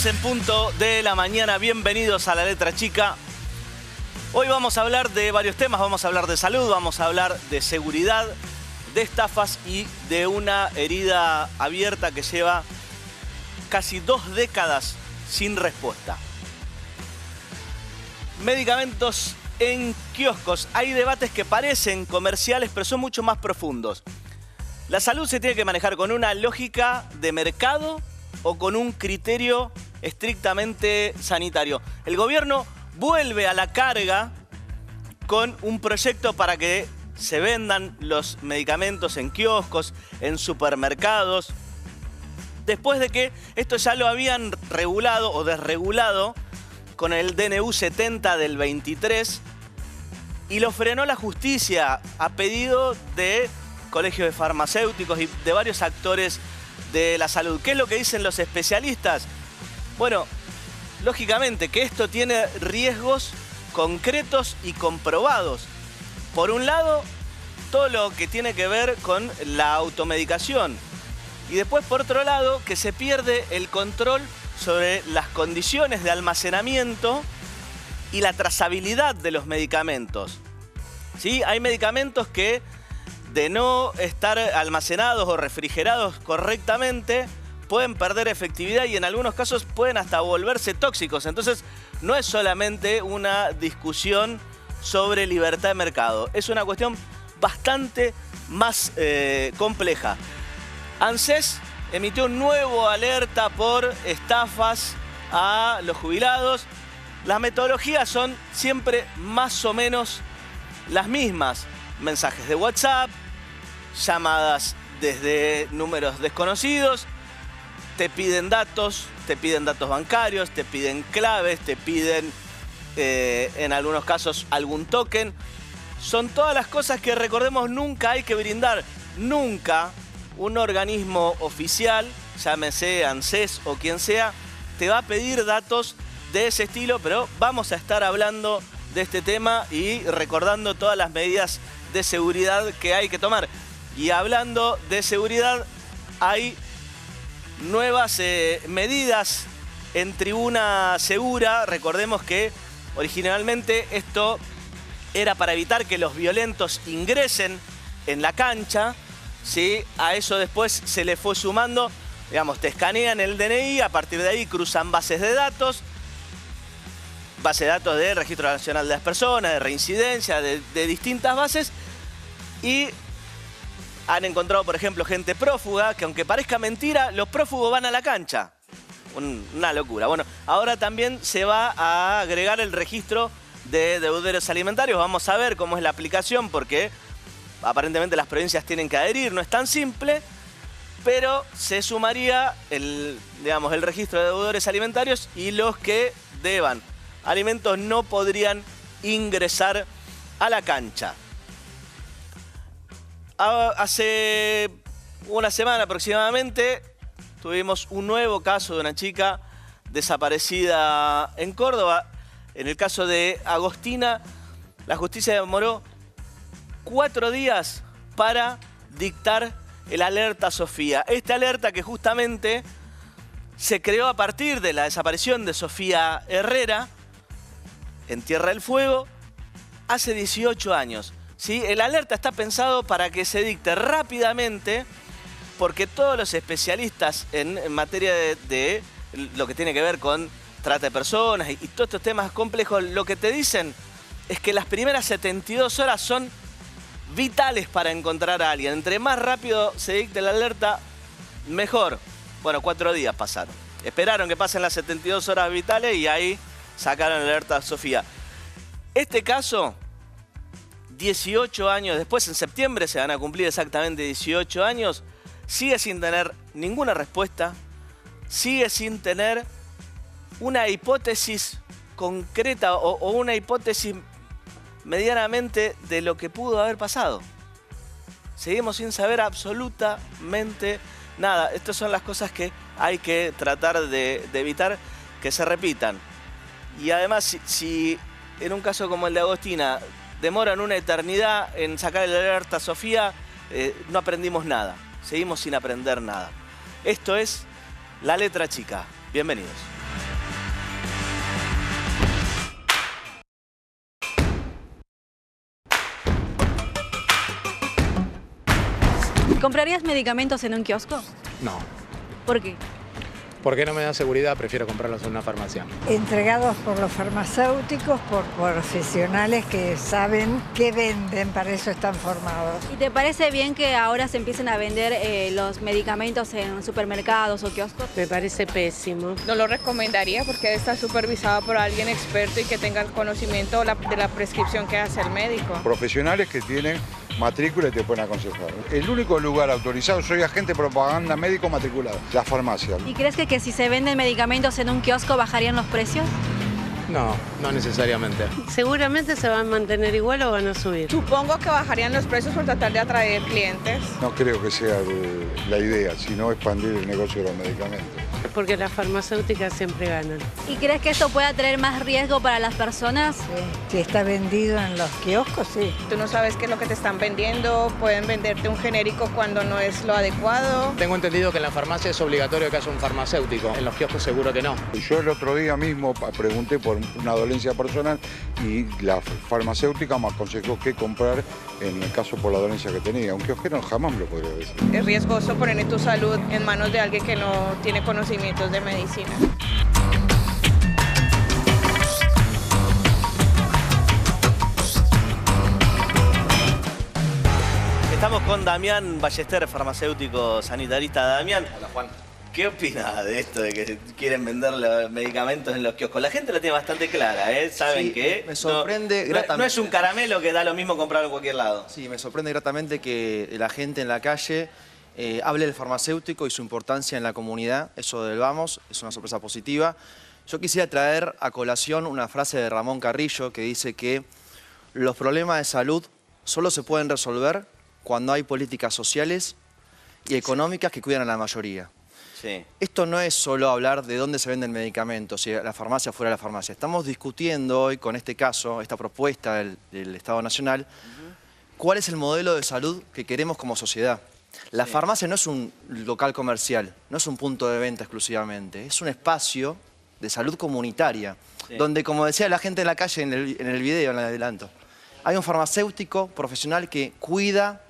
10 en punto de la mañana. Bienvenidos a La Letra Chica. Hoy vamos a hablar de varios temas. Vamos a hablar de salud, vamos a hablar de seguridad, de estafas y de una herida abierta que lleva casi 2 décadas sin respuesta. Medicamentos en kioscos. Hay debates que parecen comerciales, pero son mucho más profundos. La salud se tiene que manejar con una lógica de mercado o con un criterio estrictamente sanitario. El gobierno vuelve a la carga con un proyecto para que se vendan los medicamentos en kioscos, en supermercados, después de que esto ya lo habían regulado o desregulado con el DNU 70 del 23 y lo frenó la justicia a pedido de colegios de farmacéuticos y de varios actores de la salud. ¿Qué es lo que dicen los especialistas? Bueno, lógicamente que esto tiene riesgos concretos y comprobados. Por un lado, todo lo que tiene que ver con la automedicación. Y después, por otro lado, que se pierde el control sobre las condiciones de almacenamiento y la trazabilidad de los medicamentos. ¿Sí? Hay medicamentos que, de no estar almacenados o refrigerados correctamente, pueden perder efectividad y en algunos casos pueden hasta volverse tóxicos. Entonces, no es solamente una discusión sobre libertad de mercado. Es una cuestión bastante más compleja. ANSES emitió un nuevo alerta por estafas a los jubilados. Las metodologías son siempre más o menos las mismas. Mensajes de WhatsApp, llamadas desde números desconocidos, te piden datos bancarios, te piden claves, te piden en algunos casos algún token. Son todas las cosas que, recordemos, nunca hay que brindar. Nunca un organismo oficial, llámese ANSES o quien sea, te va a pedir datos de ese estilo, pero vamos a estar hablando de este tema y recordando todas las medidas de seguridad que hay que tomar. Y hablando de seguridad, hay nuevas medidas en Tribuna Segura. Recordemos que originalmente esto era para evitar que los violentos ingresen en la cancha, ¿sí? A eso después se le fue sumando, digamos, te escanean el DNI, a partir de ahí cruzan bases de datos, base de datos del Registro Nacional de las Personas, de reincidencia, de distintas bases, y han encontrado, por ejemplo, gente prófuga, que aunque parezca mentira, los prófugos van a la cancha. Una locura. Bueno, ahora también se va a agregar el registro de deudores alimentarios. Vamos a ver cómo es la aplicación, porque aparentemente las provincias tienen que adherir. No es tan simple, pero se sumaría el registro de deudores alimentarios y los que deban alimentos no podrían ingresar a la cancha. Hace una semana aproximadamente tuvimos un nuevo caso de una chica desaparecida en Córdoba. En el caso de Agostina, la justicia demoró 4 días para dictar el alerta Sofía. Esta alerta que justamente se creó a partir de la desaparición de Sofía Herrera en Tierra del Fuego hace 18 años. ¿Sí? El alerta está pensado para que se dicte rápidamente, porque todos los especialistas en materia de lo que tiene que ver con trata de personas y todos estos temas complejos, lo que te dicen es que las primeras 72 horas son vitales para encontrar a alguien. Entre más rápido se dicte la alerta, mejor. Bueno, 4 días pasaron. Esperaron que pasen las 72 horas vitales y ahí sacaron la alerta Sofía. Este caso, 18 años después, en septiembre se van a cumplir exactamente 18 años, sigue sin tener ninguna respuesta, sigue sin tener una hipótesis concreta o una hipótesis medianamente de lo que pudo haber pasado. Seguimos sin saber absolutamente nada. Estas son las cosas que hay que tratar de evitar que se repitan. Y además, si en un caso como el de Agostina demoran una eternidad en sacar el alerta Sofía, no aprendimos nada. Seguimos sin aprender nada. Esto es La Letra Chica. Bienvenidos. ¿Comprarías medicamentos en un kiosco? No. ¿Por qué? Porque no me da seguridad, prefiero comprarlos en una farmacia. Entregados por los farmacéuticos, por profesionales que saben qué venden, para eso están formados. ¿Y te parece bien que ahora se empiecen a vender los medicamentos en supermercados o kioscos? Me parece pésimo. No lo recomendaría porque debe estar supervisado por alguien experto y que tenga el conocimiento de la prescripción que hace el médico. Profesionales que tienen matrícula y te pueden aconsejar. El único lugar autorizado, soy agente de propaganda médico matriculado, la farmacia. ¿Y crees que si se venden medicamentos en un kiosco bajarían los precios? No, no necesariamente. Seguramente se van a mantener igual o van a subir. Supongo que bajarían los precios por tratar de atraer clientes. No creo que sea la idea, sino expandir el negocio de los medicamentos. Porque las farmacéuticas siempre ganan. ¿Y crees que esto pueda traer más riesgo para las personas? Sí. Si está vendido en los kioscos, sí. Tú no sabes qué es lo que te están vendiendo, pueden venderte un genérico cuando no es lo adecuado. Tengo entendido que en la farmacia es obligatorio que haya un farmacéutico. En los kioscos seguro que no. Yo el otro día mismo pregunté por una dolencia personal y la farmacéutica me aconsejó qué comprar en el caso por la dolencia que tenía. Un kiosquero jamás me lo podría decir. Es riesgoso poner tu salud en manos de alguien que no tiene conocimientos de medicina. Estamos con Damián Ballester, farmacéutico sanitarista. Damián, Hola, Juan. ¿qué opinas de esto de que quieren vender los medicamentos en los kioscos? La gente la tiene bastante clara, ¿eh? Saben Sí, que me sorprende no gratamente. es un caramelo que da lo mismo comprarlo en cualquier lado. Sí, me sorprende gratamente que la gente en la calle hable del farmacéutico y su importancia en la comunidad. Eso del vamos es una sorpresa positiva. Yo quisiera traer a colación una frase de Ramón Carrillo que dice que los problemas de salud solo se pueden resolver cuando hay políticas sociales y económicas que cuidan a la mayoría. Sí. Esto no es solo hablar de dónde se venden medicamentos, si la farmacia fuera la farmacia. Estamos discutiendo hoy con este caso, esta propuesta del Estado Nacional, cuál es el modelo de salud que queremos como sociedad. La farmacia no es un local comercial, no es un punto de venta exclusivamente, es un espacio de salud comunitaria, donde, como decía la gente en la calle en el video, en el adelanto, hay un farmacéutico profesional que cuida,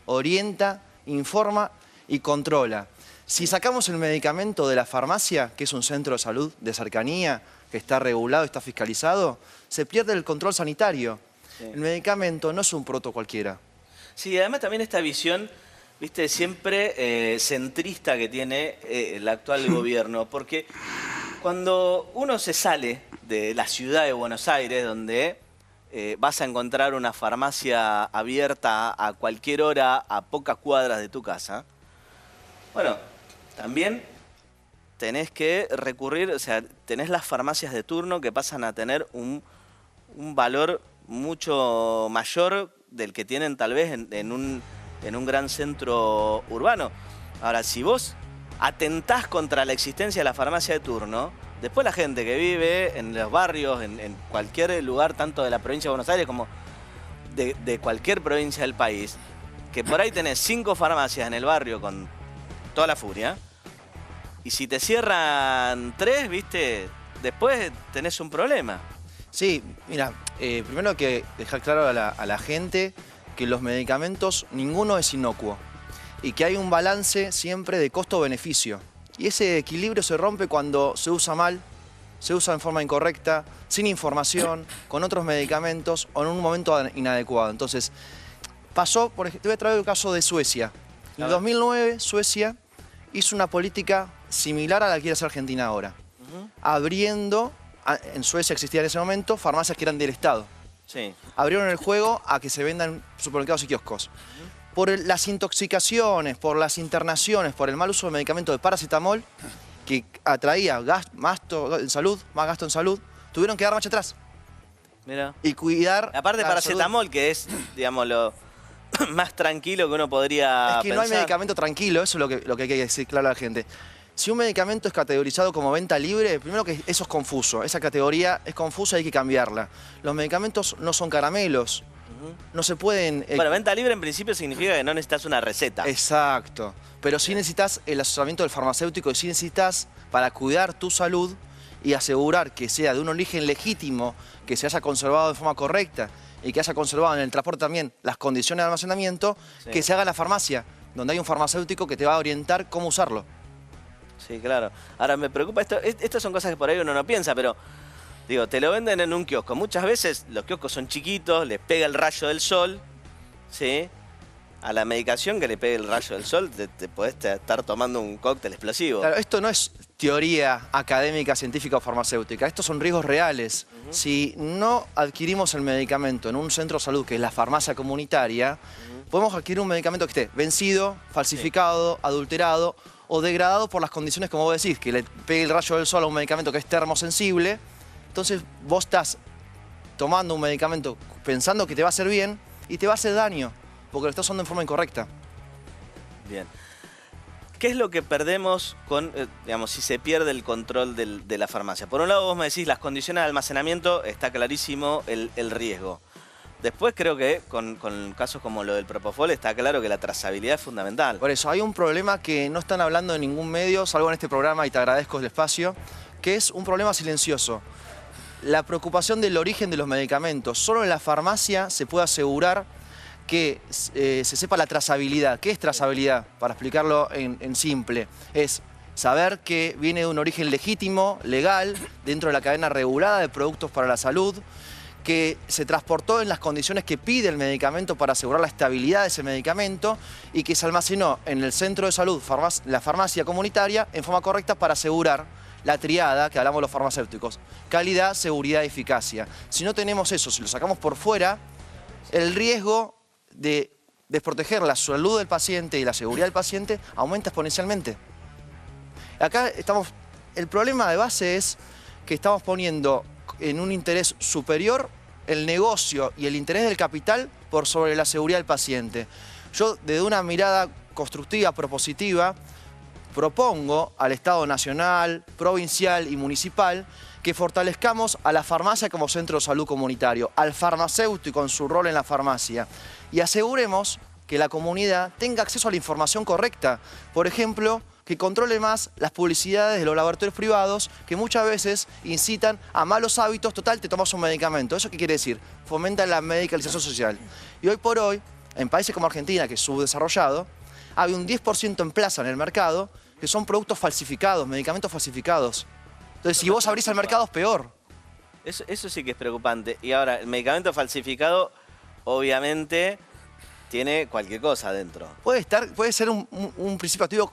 orienta, informa y controla. Si sacamos el medicamento de la farmacia, que es un centro de salud de cercanía, que está regulado, está fiscalizado, se pierde el control sanitario. Sí. El medicamento no es un producto cualquiera. Sí, además también esta visión, viste, siempre centrista que tiene el actual gobierno, porque cuando uno se sale de la ciudad de Buenos Aires, donde vas a encontrar una farmacia abierta a cualquier hora, a pocas cuadras de tu casa, bueno, también tenés que recurrir, o sea, tenés las farmacias de turno que pasan a tener un valor mucho mayor del que tienen tal vez en un gran centro urbano. Ahora, si vos atentás contra la existencia de la farmacia de turno, después la gente que vive en los barrios, en cualquier lugar, tanto de la provincia de Buenos Aires como de cualquier provincia del país, que por ahí tenés 5 farmacias en el barrio con toda la furia, y si te cierran 3, viste, después tenés un problema. Sí, mira, primero hay que dejar claro a la gente que los medicamentos, ninguno es inocuo y que hay un balance siempre de costo-beneficio. Y ese equilibrio se rompe cuando se usa mal, se usa en forma incorrecta, sin información, con otros medicamentos o en un momento inadecuado. Entonces, pasó, por ejemplo, te voy a traer el caso de Suecia. En el 2009, Suecia hizo una política similar a la que quiere hacer Argentina ahora, abriendo, en Suecia existía en ese momento, farmacias que eran del Estado. Sí. Abrieron el juego a que se vendan en supermercados y kioscos. Por las intoxicaciones, por las internaciones, por el mal uso de medicamentos de paracetamol, que atraía más gasto en salud, tuvieron que dar marcha atrás. Mira. Y cuidar. Aparte de paracetamol, que es, digamos, lo más tranquilo que uno podría Es que no hay pensar. medicamento tranquilo, eso es lo que hay que decir claro a la gente. Si un medicamento es categorizado como venta libre, primero que eso es confuso. Esa categoría es confusa y hay que cambiarla. Los medicamentos no son caramelos. No se pueden... Bueno, venta libre en principio significa que no necesitas una receta. Exacto. Pero sí necesitas el asesoramiento del farmacéutico y sí necesitas, para cuidar tu salud y asegurar que sea de un origen legítimo, que se haya conservado de forma correcta y que haya conservado en el transporte también las condiciones de almacenamiento, Sí. que se haga en la farmacia, donde hay un farmacéutico que te va a orientar cómo usarlo. Sí, claro. Ahora me preocupa estas son cosas que por ahí uno no piensa, pero digo, te lo venden en un kiosco. Muchas veces los kioscos son chiquitos, les pega el rayo del sol, ¿sí? A la medicación que le pegue el rayo del sol, te podés estar tomando un cóctel explosivo. Claro, esto no es teoría académica, científica o farmacéutica, estos son riesgos reales. Si no adquirimos el medicamento en un centro de salud, que es la farmacia comunitaria, podemos adquirir un medicamento que esté vencido, falsificado, adulterado o degradado por las condiciones, como vos decís, que le pegue el rayo del sol a un medicamento que es termosensible. Entonces vos estás tomando un medicamento pensando que te va a hacer bien y te va a hacer daño, porque lo estás usando en forma incorrecta. Bien. ¿Qué es lo que perdemos con, digamos, si se pierde el control de la farmacia? Por un lado vos me decís las condiciones de almacenamiento, está clarísimo el riesgo. Después creo que con casos como lo del Propofol está claro que la trazabilidad es fundamental. Por eso, hay un problema que no están hablando en ningún medio, salvo en este programa, y te agradezco el espacio, que es un problema silencioso. La preocupación del origen de los medicamentos. Solo en la farmacia se puede asegurar que se sepa la trazabilidad. ¿Qué es trazabilidad? Para explicarlo en simple, es saber que viene de un origen legítimo, legal, dentro de la cadena regulada de productos para la salud, que se transportó en las condiciones que pide el medicamento para asegurar la estabilidad de ese medicamento y que se almacenó en el centro de salud, la farmacia comunitaria, en forma correcta para asegurar la triada que hablamos los farmacéuticos: calidad, seguridad y eficacia. Si no tenemos eso, si lo sacamos por fuera, el riesgo de desproteger la salud del paciente y la seguridad del paciente aumenta exponencialmente. Acá el problema de base es que estamos poniendo en un interés superior el negocio y el interés del capital por sobre la seguridad del paciente. Yo, desde una mirada constructiva, propositiva, propongo al Estado nacional, provincial y municipal que fortalezcamos a la farmacia como centro de salud comunitario, al farmacéutico en su rol en la farmacia, y aseguremos que la comunidad tenga acceso a la información correcta. Por ejemplo, que controle más las publicidades de los laboratorios privados que muchas veces incitan a malos hábitos. Total, te tomas un medicamento. ¿Eso qué quiere decir? Fomenta la medicalización social. Y hoy por hoy, en países como Argentina, que es subdesarrollado, hay un 10% en plaza en el mercado que son productos falsificados, medicamentos falsificados. Entonces, si vos abrís el mercado, es peor. Eso sí que es preocupante. Y ahora, el medicamento falsificado, obviamente, tiene cualquier cosa adentro. Puede ser un principio activo,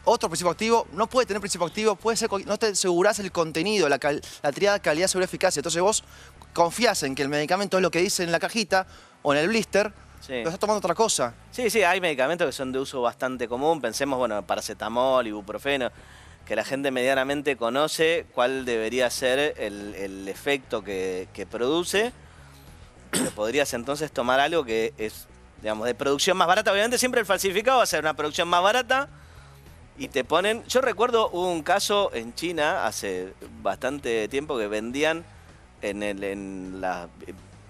otro principio activo, no puede tener principio activo, puede ser, no te asegurás el contenido, la triada calidad, seguridad, eficacia. Entonces vos confías en que el medicamento es lo que dice en la cajita o en el blister, pero estás tomando otra cosa. Sí, sí, hay medicamentos que son de uso bastante común. Pensemos, bueno, paracetamol, ibuprofeno, que la gente medianamente conoce cuál debería ser el efecto que produce. Pero podrías entonces tomar algo que es, digamos, de producción más barata. Obviamente siempre el falsificado va a ser una producción más barata y te ponen... Yo recuerdo un caso en China hace bastante tiempo que vendían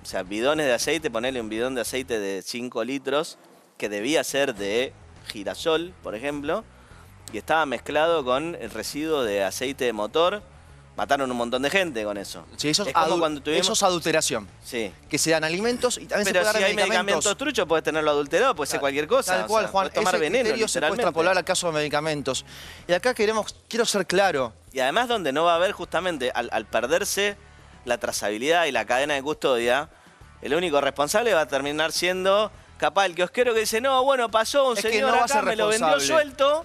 o sea, bidones de aceite, ponerle un bidón de aceite de 5 litros que debía ser de girasol, por ejemplo, y estaba mezclado con el residuo de aceite de motor. Mataron un montón de gente con eso. Sí, eso es como cuando tuvimos... eso es adulteración. Sí. Que se dan alimentos y también se puede dar si hay medicamentos truchos, puedes tenerlo adulterado, puede ser cualquier cosa. Tal cual, Juan. Puedes tomar veneno, criterio se puede extrapolar al caso de medicamentos. Y acá quiero ser claro. Y además donde no va a haber justamente, al perderse la trazabilidad y la cadena de custodia, el único responsable va a terminar siendo capaz el kiosquero que dice, no, bueno, pasó un señor no va a acá, ser me lo vendió suelto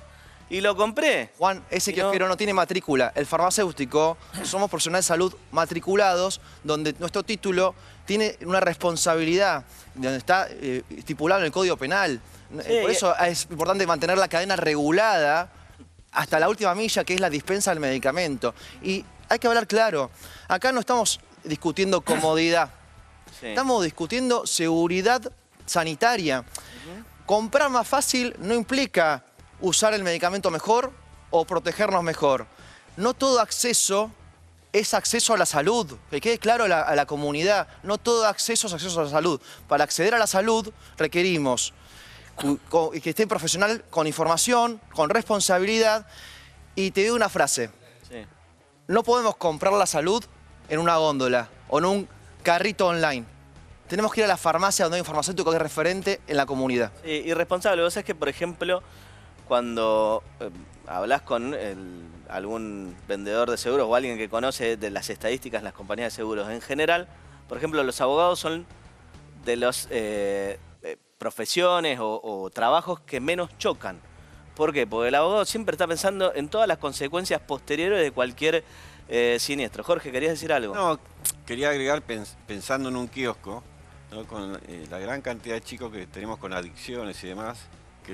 y lo compré. Juan, ese kiosquero no tiene matrícula. El farmacéutico, somos profesionales de salud matriculados, donde nuestro título tiene una responsabilidad, donde está estipulado en el Código Penal. Sí. Por eso es importante mantener la cadena regulada hasta la última milla, que es la dispensa del medicamento. Y hay que hablar claro. Acá no estamos discutiendo comodidad. Sí. Estamos discutiendo seguridad sanitaria. Comprar más fácil no implica usar el medicamento mejor o protegernos mejor. No todo acceso es acceso a la salud. Que quede claro a la comunidad. No todo acceso es acceso a la salud. Para acceder a la salud requerimos que esté profesional con información, con responsabilidad. Y te digo una frase. Sí. No podemos comprar la salud en una góndola o en un carrito online. tenemos que ir a la farmacia donde hay un farmacéutico que es referente en la comunidad. Sí, irresponsable. Vos sabés que, por ejemplo, cuando hablas con algún vendedor de seguros o alguien que conoce de las estadísticas en las compañías de seguros en general, por ejemplo, los abogados son de las profesiones o trabajos que menos chocan. ¿Por qué? Porque el abogado siempre está pensando en todas las consecuencias posteriores de cualquier siniestro. Jorge, ¿querías decir algo? No, quería agregar pensando en un kiosco, ¿no? Con la gran cantidad de chicos que tenemos con adicciones y demás.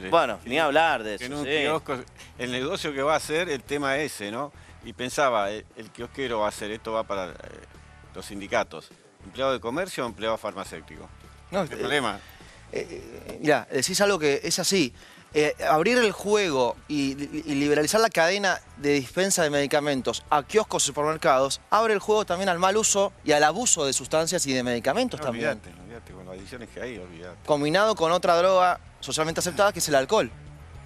Bueno, ni hablar de eso. En un sí. kiosco, el negocio que va a hacer, el tema ese, ¿no? Y pensaba, el kiosquero va a hacer, esto va para los sindicatos. ¿Empleado de comercio o empleado farmacéutico? No, ¿Qué problema? Mirá, decís algo que es así. Abrir el juego y liberalizar la cadena de dispensa de medicamentos a kioscos y supermercados abre el juego también al mal uso y al abuso de sustancias y de medicamentos No, también. olvídate, con las adicciones que hay, olvídate. Combinado con otra droga socialmente aceptada que es el alcohol,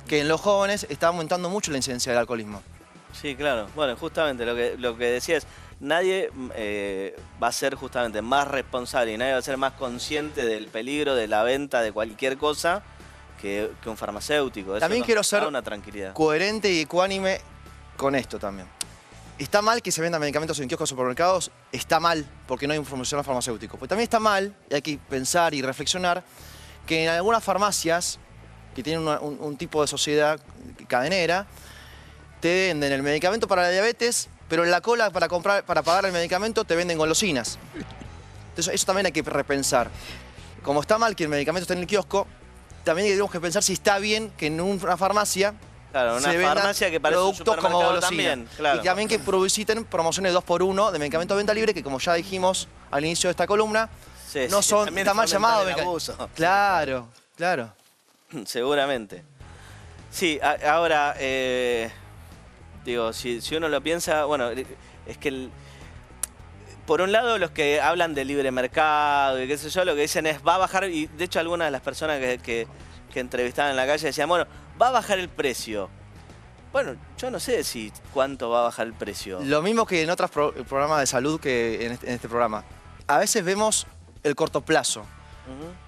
que en los jóvenes está aumentando mucho la incidencia del alcoholismo. Sí, claro. Bueno, justamente lo que decía es, nadie va a ser justamente más responsable y nadie va a ser más consciente del peligro de la venta de cualquier cosa que un farmacéutico. Eso También nos quiero da ser una tranquilidad. coherente y ecuánime con esto también. Está mal que se vendan medicamentos en kioscos o supermercados, está mal porque no hay un profesional farmacéutico. Pero también está mal, y hay que pensar y reflexionar, que en algunas farmacias que tienen un tipo de sociedad cadenera, te venden el medicamento para la diabetes, pero en la cola para pagar el medicamento te venden golosinas. Entonces eso también hay que repensar. Como está mal que el medicamento esté en el kiosco, también tenemos que pensar si está bien que en una farmacia Claro, una se vendan farmacia que parece un productos como supermercado golosina. también. Claro. Y también que publiciten promociones 2x1 de medicamentos de venta libre, que como ya dijimos al inicio de esta columna, Sí, no sí, son, también está mal fomentar llamado. el abuso. Claro, claro. Seguramente. Sí, ahora, digo, si uno lo piensa, bueno, es que por un lado los que hablan de libre mercado y qué sé yo, lo que dicen es va a bajar, y de hecho algunas de las personas que entrevistaban en la calle decían, bueno, va a bajar el precio. Bueno, yo no sé si cuánto va a bajar el precio. Lo mismo que en otros programas de salud que en este programa. A veces vemos el corto plazo.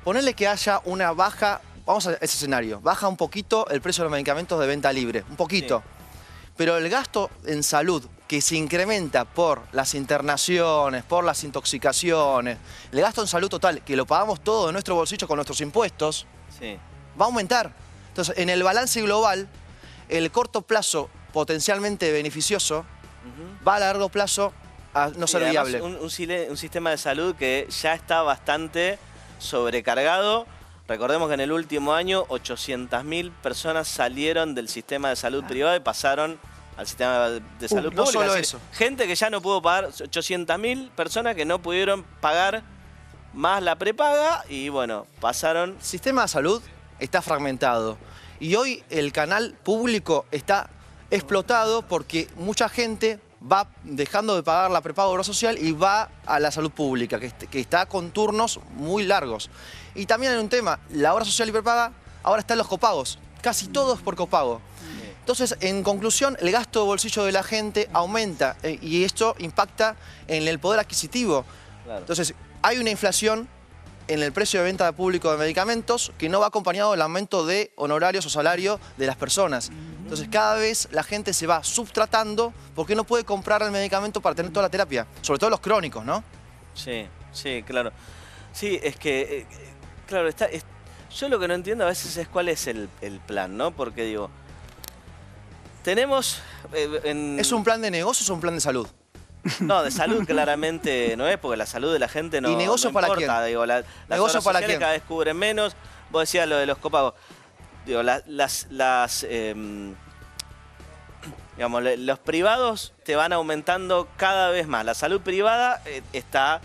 Ponerle que haya una baja, vamos a ese escenario, baja un poquito el precio de los medicamentos de venta libre, un poquito. Sí. Pero el gasto en salud que se incrementa por las internaciones, por las intoxicaciones, el gasto en salud total, que lo pagamos todo de nuestro bolsillo con nuestros impuestos, Sí. va a aumentar. Entonces, en el balance global, el corto plazo potencialmente beneficioso va a largo plazo a no ser además, viable. un sistema de salud que ya está bastante sobrecargado. Recordemos que en el último año 800.000 personas salieron del sistema de salud privado y pasaron al sistema de salud no pública. solo Es decir, eso. gente que ya no pudo pagar, 800.000 personas que no pudieron pagar más la prepaga y bueno, pasaron. El sistema de salud está fragmentado y hoy el canal público está explotado porque mucha gente va dejando de pagar la prepaga obra social y va a la salud pública, que está con turnos muy largos. Y también hay un tema, la obra social y prepaga ahora está en los copagos, casi todo es por copago. Entonces, en conclusión, el gasto de bolsillo de la gente aumenta y esto impacta en el poder adquisitivo. Claro. Entonces, hay una inflación en el precio de venta público de medicamentos que no va acompañado del aumento de honorarios o salario de las personas. Entonces cada vez la gente se va subtratando porque no puede comprar el medicamento para tener toda la terapia, sobre todo los crónicos, ¿no? Sí, sí, claro. Sí, es que, claro, yo lo que no entiendo a veces es cuál es el plan, ¿no? Porque digo, tenemos... ¿Es un plan de negocios o un plan de salud? No, de salud claramente no es, porque la salud de la gente no, ¿Y negocio no para importa. quién? Digo, las ¿Negocio obras para sociales quién? cada vez cubren menos. Vos decías lo de los copagos. Digo, digamos, los privados te van aumentando cada vez más. La salud privada está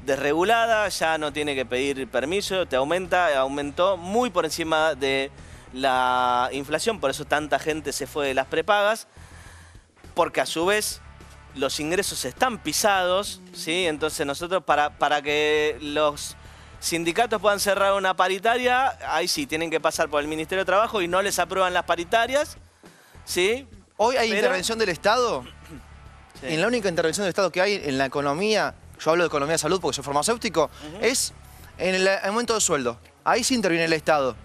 desregulada, ya no tiene que pedir permiso, aumentó muy por encima de la inflación, por eso tanta gente se fue de las prepagas, porque a su vez los ingresos están pisados, ¿sí? Entonces nosotros para que los sindicatos puedan cerrar una paritaria, ahí sí, tienen que pasar por el Ministerio de Trabajo y no les aprueban las paritarias, ¿sí? Hoy hay intervención del Estado. Sí. En la única intervención del Estado que hay en la economía, yo hablo de economía de salud porque soy farmacéutico, es En el aumento de sueldo, ahí sí interviene el Estado.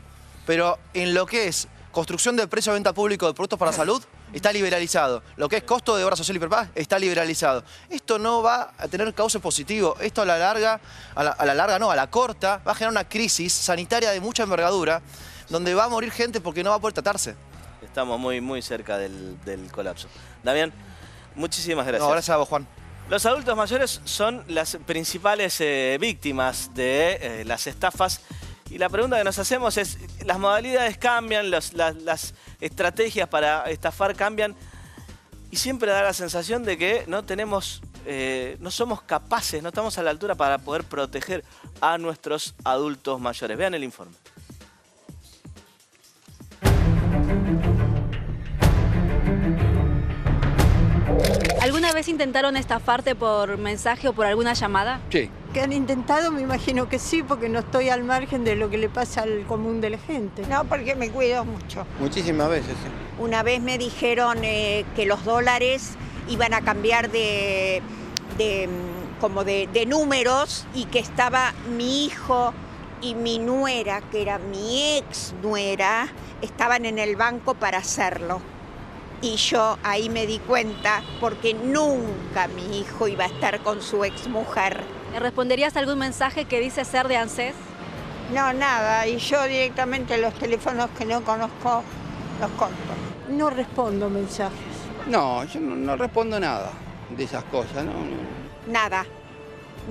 Pero en lo que es construcción del precio de venta público de productos para salud, está liberalizado. Lo que es costo de obra social y prepaga, está liberalizado. Esto no va a tener cauce positivo. Esto a la corta, va a generar una crisis sanitaria de mucha envergadura, donde va a morir gente porque no va a poder tratarse. Estamos muy cerca del colapso. Damián, muchísimas gracias. No, gracias a vos, Juan. Los adultos mayores son las principales víctimas de las estafas. Y la pregunta que nos hacemos es, las modalidades cambian, las estrategias para estafar cambian. Y siempre da la sensación de que no somos capaces, no estamos a la altura para poder proteger a nuestros adultos mayores. Vean el informe. ¿Alguna vez intentaron estafarte por mensaje o por alguna llamada? Sí. ¿Que han intentado? Me imagino que sí, porque no estoy al margen de lo que le pasa al común de la gente. No, porque me cuido mucho. Muchísimas veces, sí. Una vez me dijeron que los dólares iban a cambiar de números y que estaba mi hijo y mi nuera, que era mi ex nuera, estaban en el banco para hacerlo. Y yo ahí me di cuenta porque nunca mi hijo iba a estar con su exmujer. ¿Le responderías a algún mensaje que dice ser de ANSES? No, nada. Y yo directamente los teléfonos que no conozco los corto. No respondo mensajes. No, yo no respondo nada de esas cosas, ¿no? Nada.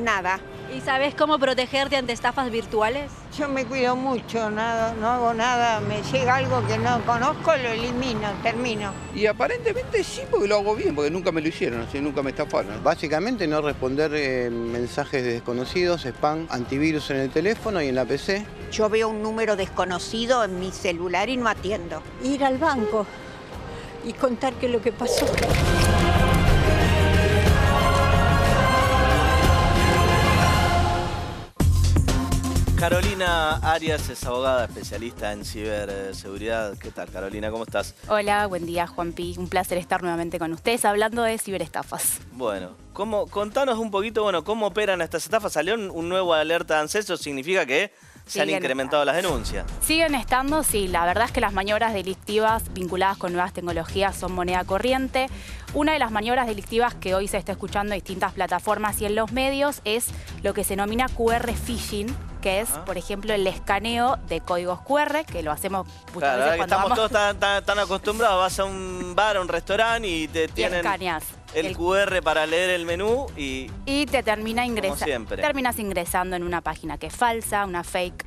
Nada. ¿Y sabes cómo protegerte ante estafas virtuales? Yo me cuido mucho, nada, no hago nada. Me llega algo que no conozco, lo elimino, termino. Y aparentemente sí, porque lo hago bien, porque nunca me lo hicieron, así nunca me estafaron. Básicamente no responder mensajes de desconocidos, spam, antivirus en el teléfono y en la PC. Yo veo un número desconocido en mi celular y no atiendo. Ir al banco y contar qué es lo que pasó. Carolina Arias es abogada especialista en ciberseguridad. ¿Qué tal, Carolina? ¿Cómo estás? Hola, buen día, Juanpi. Un placer estar nuevamente con ustedes hablando de ciberestafas. Bueno, contanos un poquito, cómo operan estas estafas. ¿Salió un nuevo alerta de ANSES? ¿Eso significa que se han incrementado las denuncias? Siguen estando, sí. La verdad es que las maniobras delictivas vinculadas con nuevas tecnologías son moneda corriente. Una de las maniobras delictivas que hoy se está escuchando en distintas plataformas y en los medios es lo que se denomina QR phishing, que es, por ejemplo, el escaneo de códigos QR, que lo hacemos muchas veces cuando estamos vamos... todos tan acostumbrados. Vas a un bar, a un restaurante y te tienen el QR para leer el menú y te termina terminas ingresando en una página que es falsa, una fake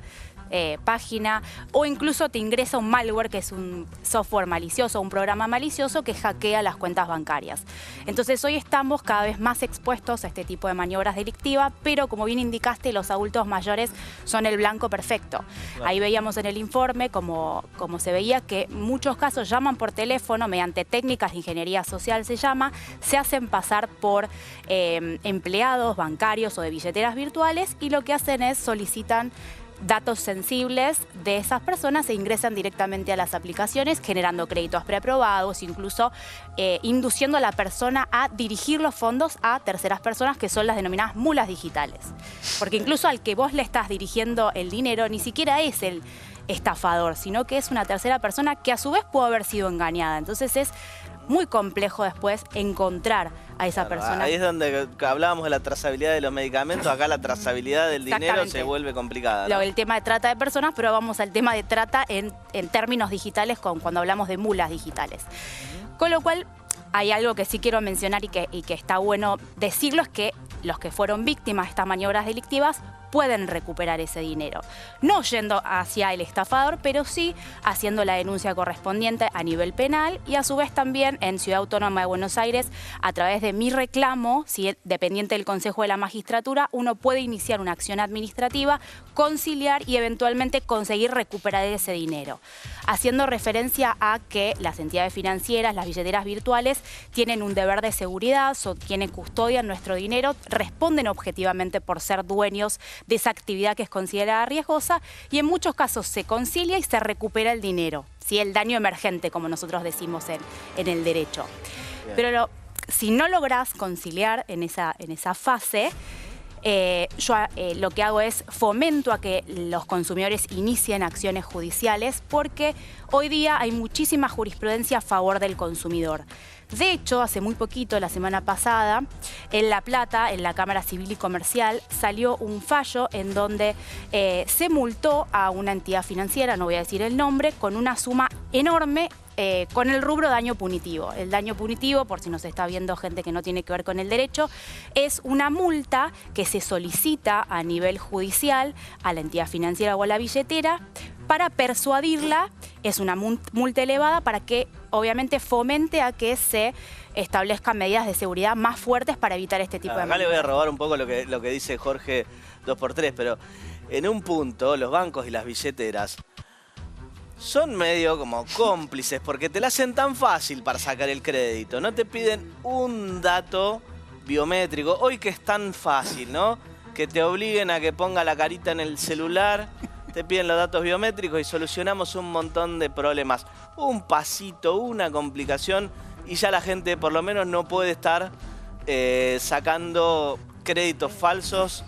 página, o incluso te ingresa un malware, que es un software malicioso, un programa malicioso que hackea las cuentas bancarias. Entonces hoy estamos cada vez más expuestos a este tipo de maniobras delictivas, pero como bien indicaste, los adultos mayores son el blanco perfecto. Claro. Ahí veíamos en el informe como se veía que muchos casos llaman por teléfono mediante técnicas de ingeniería social, se hacen pasar por empleados bancarios o de billeteras virtuales, y lo que hacen es solicitan datos sensibles de esas personas e ingresan directamente a las aplicaciones, generando créditos preaprobados, incluso induciendo a la persona a dirigir los fondos a terceras personas, que son las denominadas mulas digitales. Porque incluso al que vos le estás dirigiendo el dinero ni siquiera es el estafador, sino que es una tercera persona que a su vez pudo haber sido engañada. Entonces es muy complejo después encontrar a esa persona. Ahí es donde hablábamos de la trazabilidad de los medicamentos. Acá la trazabilidad del dinero se vuelve complicada, ¿no? El tema de trata de personas, pero vamos al tema de trata en términos digitales cuando hablamos de mulas digitales. Con lo cual, hay algo que sí quiero mencionar y que está bueno decirlo, es que los que fueron víctimas de estas maniobras delictivas pueden recuperar ese dinero. No yendo hacia el estafador, pero sí haciendo la denuncia correspondiente a nivel penal, y a su vez también en Ciudad Autónoma de Buenos Aires, a través de Mi Reclamo, si dependiente del Consejo de la Magistratura, uno puede iniciar una acción administrativa, conciliar y eventualmente conseguir recuperar ese dinero. Haciendo referencia a que las entidades financieras, las billeteras virtuales, tienen un deber de seguridad, son quienes custodian nuestro dinero, responden objetivamente por ser dueños de esa actividad que es considerada riesgosa, y en muchos casos se concilia y se recupera el dinero, ¿sí? El daño emergente, como nosotros decimos en el derecho. Bien. Pero si no lográs conciliar en esa fase, yo lo que hago es fomento a que los consumidores inicien acciones judiciales porque hoy día hay muchísima jurisprudencia a favor del consumidor. De hecho, hace muy poquito, la semana pasada, en La Plata, en la Cámara Civil y Comercial, salió un fallo en donde se multó a una entidad financiera, no voy a decir el nombre, con una suma enorme con el rubro daño punitivo. El daño punitivo, por si nos está viendo gente que no tiene que ver con el derecho, es una multa que se solicita a nivel judicial a la entidad financiera o a la billetera para persuadirla. Es una multa elevada para que obviamente fomente a que se establezcan medidas de seguridad más fuertes para evitar este tipo de Acá le voy a robar un poco lo que dice Jorge 2x3, pero en un punto los bancos y las billeteras son medio como cómplices porque te la hacen tan fácil para sacar el crédito. No te piden un dato biométrico. Hoy que es tan fácil, ¿no? Que te obliguen a que ponga la carita en el celular, te piden los datos biométricos y solucionamos un montón de problemas. Un pasito, una complicación y ya la gente por lo menos no puede estar sacando créditos falsos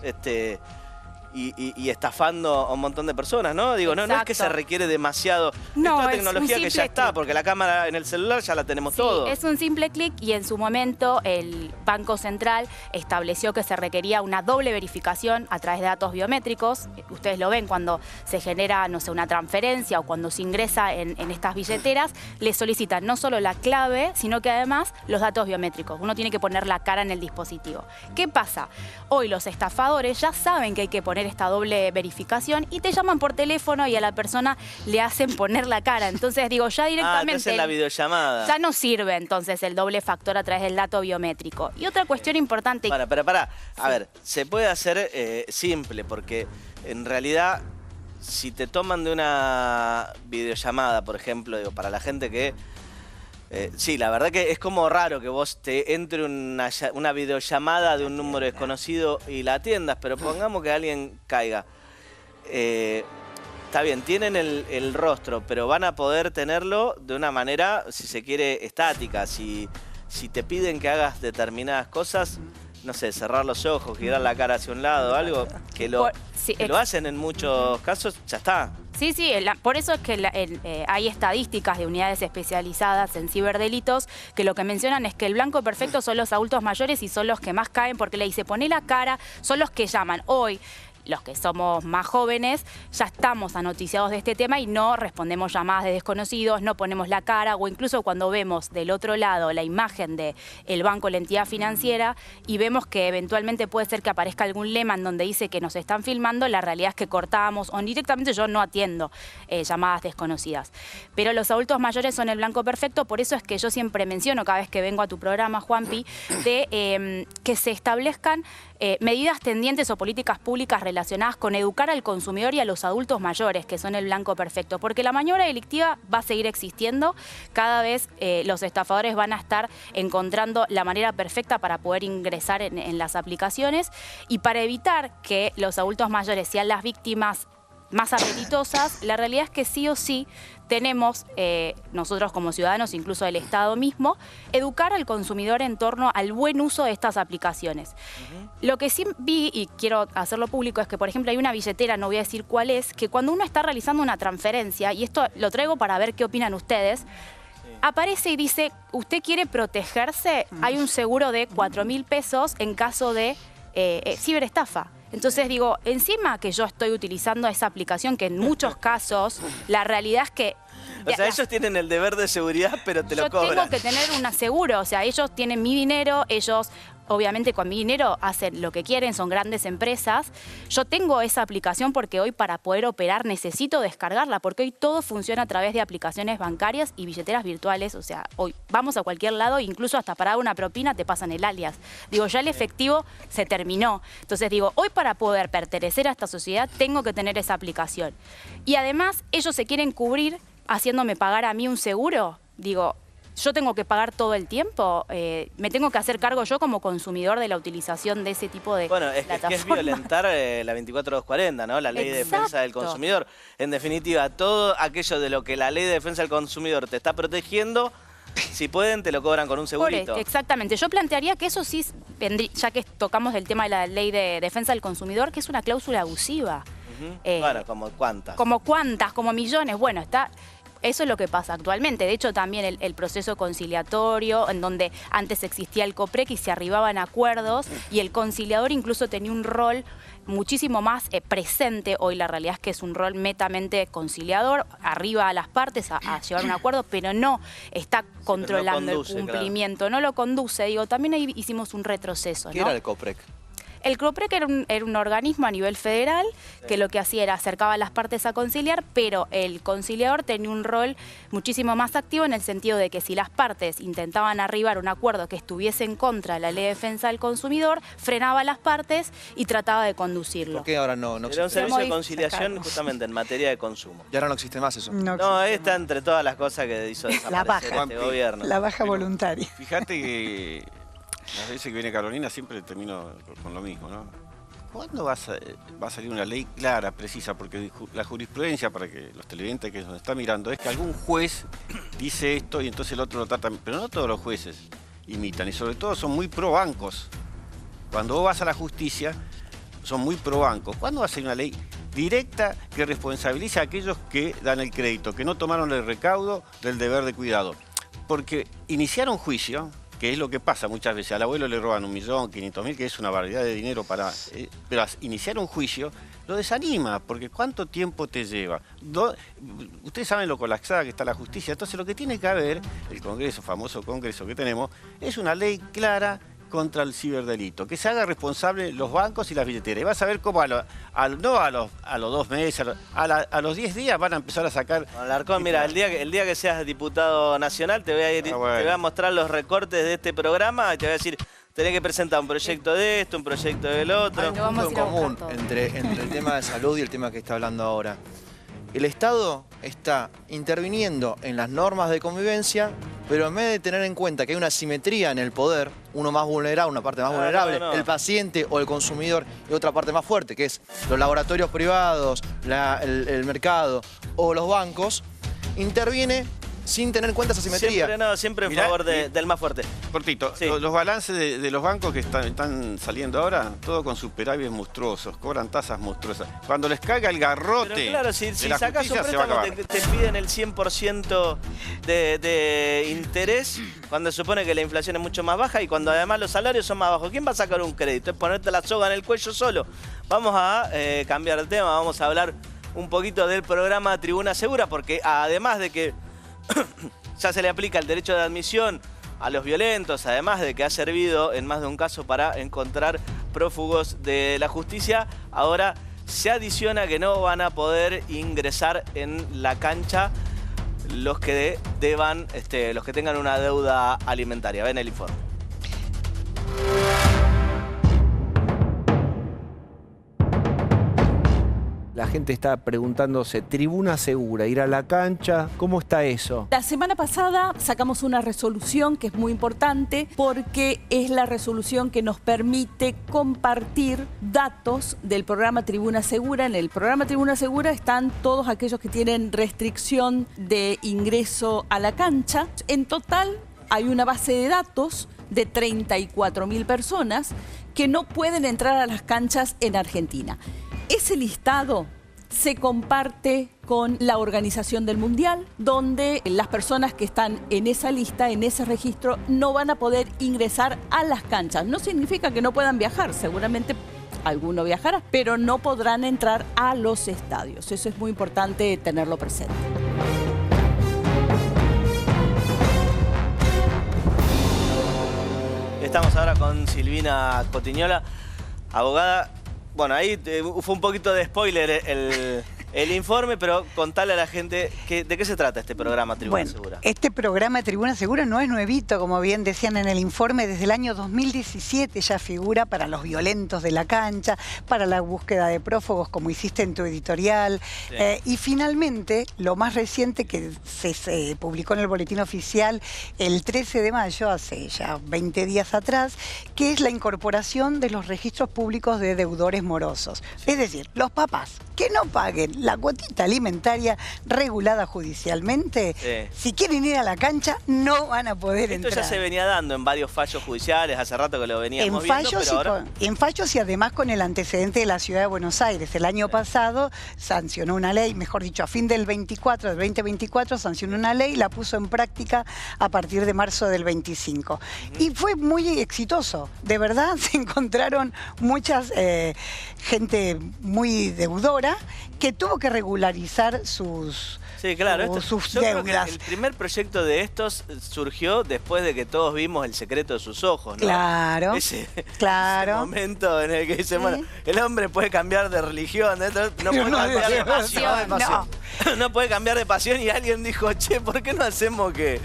y estafando a un montón de personas, ¿no? Digo, no es que se requiere demasiado. No, esta es tecnología que ya está, porque la cámara en el celular ya la tenemos todo. Es un simple clic y en su momento el Banco Central estableció que se requería una doble verificación a través de datos biométricos. Ustedes lo ven cuando se genera, no sé, una transferencia o cuando se ingresa en estas billeteras, le solicitan no solo la clave, sino que además los datos biométricos. Uno tiene que poner la cara en el dispositivo. ¿Qué pasa? Hoy los estafadores ya saben que hay que poner esta doble verificación y te llaman por teléfono y a la persona le hacen poner la cara. Entonces digo, ya directamente en la videollamada. Ya no sirve entonces el doble factor a través del dato biométrico. Y otra cuestión importante... Para. A ver, se puede hacer simple porque en realidad si te toman de una videollamada, por ejemplo, digo, para la gente que... sí, la verdad que es como raro que vos te entre una videollamada de un número desconocido y la atiendas, pero pongamos que alguien caiga. Está bien, tienen el rostro, pero van a poder tenerlo de una manera, si se quiere, estática. Si te piden que hagas determinadas cosas, no sé, cerrar los ojos, girar la cara hacia un lado, algo, que lo hacen en muchos casos, ya está. Sí, por eso es que hay estadísticas de unidades especializadas en ciberdelitos que lo que mencionan es que el blanco perfecto son los adultos mayores y son los que más caen porque le dice poné la cara, son los que llaman. Hoy, los que somos más jóvenes, ya estamos anoticiados de este tema y no respondemos llamadas de desconocidos, no ponemos la cara o incluso cuando vemos del otro lado la imagen del banco, la entidad financiera y vemos que eventualmente puede ser que aparezca algún lema en donde dice que nos están filmando, la realidad es que cortamos o directamente yo no atiendo llamadas desconocidas. Pero los adultos mayores son el blanco perfecto, por eso es que yo siempre menciono cada vez que vengo a tu programa, Juanpi, de que se establezcan medidas tendientes o políticas públicas relacionadas con educar al consumidor y a los adultos mayores, que son el blanco perfecto. Porque la maniobra delictiva va a seguir existiendo. Cada vez los estafadores van a estar encontrando la manera perfecta para poder ingresar en las aplicaciones. Y para evitar que los adultos mayores sean las víctimas más apetitosas, la realidad es que sí o sí tenemos, nosotros como ciudadanos, incluso el Estado mismo, educar al consumidor en torno al buen uso de estas aplicaciones. Lo que sí vi, y quiero hacerlo público, es que, por ejemplo, hay una billetera, no voy a decir cuál es, que cuando uno está realizando una transferencia, y esto lo traigo para ver qué opinan ustedes, aparece y dice, ¿usted quiere protegerse? Hay un seguro de 4.000 pesos en caso de ciberestafa. Entonces digo, encima que yo estoy utilizando esa aplicación, que en muchos casos la realidad es que... O sea, ellos tienen el deber de seguridad, pero te lo cobran. Yo tengo que tener un aseguro, o sea, ellos tienen mi dinero, ellos obviamente con mi dinero hacen lo que quieren, son grandes empresas. Yo tengo esa aplicación porque hoy para poder operar necesito descargarla, porque hoy todo funciona a través de aplicaciones bancarias y billeteras virtuales. O sea, hoy vamos a cualquier lado, incluso hasta para dar una propina te pasan el alias. Digo, ya el efectivo se terminó. Entonces digo, hoy para poder pertenecer a esta sociedad tengo que tener esa aplicación. Y además ellos se quieren cubrir haciéndome pagar a mí un seguro. Digo, yo tengo que pagar todo el tiempo, me tengo que hacer cargo yo como consumidor de la utilización de ese tipo de plataformas. Bueno, es que es violentar la 24240, ¿no? La Ley de Defensa del Consumidor. En definitiva, todo aquello de lo que la Ley de Defensa del Consumidor te está protegiendo, Si pueden, te lo cobran con un segurito. Exactamente. Yo plantearía que eso sí, ya que tocamos el tema de la ley de defensa del consumidor, que es una cláusula abusiva. Bueno, ¿como cuántas? Como cuántas, como millones. Bueno, eso es lo que pasa actualmente. De hecho, también el proceso conciliatorio, en donde antes existía el COPREC y se arribaban a acuerdos, y el conciliador incluso tenía un rol muchísimo más presente. Hoy la realidad es que es un rol netamente conciliador, arriba a las partes a llevar un acuerdo, pero no está controlando el cumplimiento, no lo conduce. Digo, también ahí hicimos un retroceso, ¿no? ¿Qué era el COPREC? El COPREC era un organismo a nivel federal que lo que hacía era acercaba a las partes a conciliar, pero el conciliador tenía un rol muchísimo más activo en el sentido de que si las partes intentaban arribar un acuerdo que estuviese en contra de la ley de defensa del consumidor, frenaba a las partes y trataba de conducirlo. ¿Por qué ahora no existe? Era un servicio de conciliación justamente en materia de consumo. Y ahora no existe más eso. No, está entre todas las cosas que hizo desaparecer este gobierno. La baja voluntaria. Fíjate que las veces que viene Carolina siempre termino con lo mismo, ¿no? ¿Cuándo va a salir una ley clara, precisa? Porque la jurisprudencia, para que los televidentes que nos están mirando, es que algún juez dice esto y entonces el otro lo trata. Pero no todos los jueces imitan, y sobre todo son muy pro bancos. Cuando vos vas a la justicia, son muy pro bancos. ¿Cuándo va a salir una ley directa que responsabilice a aquellos que dan el crédito, que no tomaron el recaudo del deber de cuidado? Porque iniciar un juicio, que es lo que pasa muchas veces, al abuelo le roban 1.500.000, que es una barbaridad de dinero pero iniciar un juicio lo desanima, porque ¿cuánto tiempo te lleva? Ustedes saben lo colapsada que está la justicia, entonces lo que tiene que haber, el Congreso, famoso Congreso que tenemos, es una ley clara contra el ciberdelito, que se haga responsable los bancos y las billeteras. Y vas a ver cómo no a los 2 meses, a los 10 días van a empezar a sacar... Alarcón, mira, el día que seas diputado nacional te voy a mostrar los recortes de este programa y te voy a decir, tenés que presentar un proyecto de esto, un proyecto del otro. Hay un punto en común entre el tema de salud y el tema que está hablando ahora. El Estado está interviniendo en las normas de convivencia, pero en vez de tener en cuenta que hay una asimetría en el poder, uno más vulnerable, una parte más vulnerable, el paciente o el consumidor, y otra parte más fuerte, que es los laboratorios privados, el mercado o los bancos, interviene sin tener en cuenta esa asimetría. Siempre en favor del más fuerte. Cortito, los balances de los bancos que están saliendo ahora, todo con superávit monstruosos, cobran tasas monstruosas. Cuando les caiga el garrote, pero claro, si la sacas un préstamo te piden el 100% de interés, cuando se supone que la inflación es mucho más baja y cuando además los salarios son más bajos. ¿Quién va a sacar un crédito? Es ponerte la soga en el cuello solo. Vamos a cambiar de tema, vamos a hablar un poquito del programa Tribuna Segura, porque además de que ya se le aplica el derecho de admisión a los violentos, además de que ha servido en más de un caso para encontrar prófugos de la justicia, ahora se adiciona que no van a poder ingresar en la cancha los que deban, los que tengan una deuda alimentaria. Ven el informe. La gente está preguntándose, tribuna segura, ir a la cancha, ¿cómo está eso? La semana pasada sacamos una resolución que es muy importante porque es la resolución que nos permite compartir datos del programa Tribuna Segura. En el programa Tribuna Segura están todos aquellos que tienen restricción de ingreso a la cancha. En total hay una base de datos de 34.000 personas que no pueden entrar a las canchas en Argentina. Ese listado se comparte con la organización del Mundial, donde las personas que están en esa lista, en ese registro, no van a poder ingresar a las canchas. No significa que no puedan viajar, seguramente alguno viajará, pero no podrán entrar a los estadios. Eso es muy importante tenerlo presente. Estamos ahora con Silvina Cotiñola, abogada. Bueno, ahí fue un poquito de spoiler el informe, pero contale a la gente de qué se trata este programa Tribuna Segura. Este programa Tribuna Segura no es nuevito, como bien decían en el informe, desde el año 2017 ya figura para los violentos de la cancha, para la búsqueda de prófugos, como hiciste en tu editorial. Sí. Y finalmente, lo más reciente que se publicó en el Boletín Oficial el 13 de mayo, hace ya 20 días atrás, que es la incorporación de los registros públicos de deudores morosos. Sí. Es decir, los papás que no paguen la cuotita alimentaria regulada judicialmente. Si quieren ir a la cancha, no van a poder Esto entrar. ya se venía dando en varios fallos judiciales, hace rato que lo veníamos viendo, pero ahora... En fallos y además con el antecedente de la Ciudad de Buenos Aires. El año pasado sancionó una ley, mejor dicho, a fin del 2024, sancionó una ley, la puso en práctica a partir de marzo del 25. Y fue muy exitoso. De verdad, se encontraron muchas gente muy deudora que tuvo que regularizar sus... Sí, claro, sus yo creo que deudas. el primer proyecto de estos surgió después de que todos vimos El secreto de sus ojos, ¿no? Claro, ese momento en el que dice, bueno, el hombre puede cambiar de religión, no puede cambiar de pasión. No puede cambiar de pasión y alguien dijo, che, ¿por qué no hacemos que...?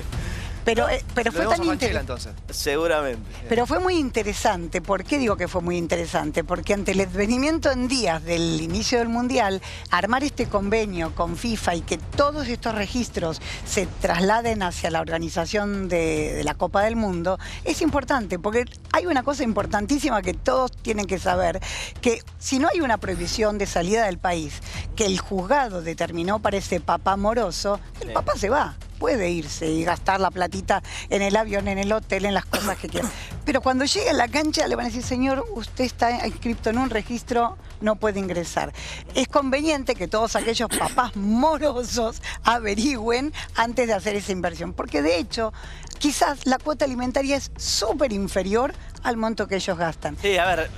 Pero fue tan interesante. Seguramente. Pero fue muy interesante. ¿Por qué digo que fue muy interesante? Porque ante el advenimiento en días del inicio del Mundial, armar este convenio con FIFA y que todos estos registros se trasladen hacia la organización de la Copa del Mundo, es importante, porque hay una cosa importantísima que todos tienen que saber, que si no hay una prohibición de salida del país, que el juzgado determinó para ese papá moroso, el papá se va. Puede irse y gastar la platita en el avión, en el hotel, en las cosas que quiera. Pero cuando llegue a la cancha le van a decir, señor, usted está inscrito en un registro, no puede ingresar. Es conveniente que todos aquellos papás morosos averigüen antes de hacer esa inversión. Porque de hecho, quizás la cuota alimentaria es súper inferior al monto que ellos gastan. Sí, a ver,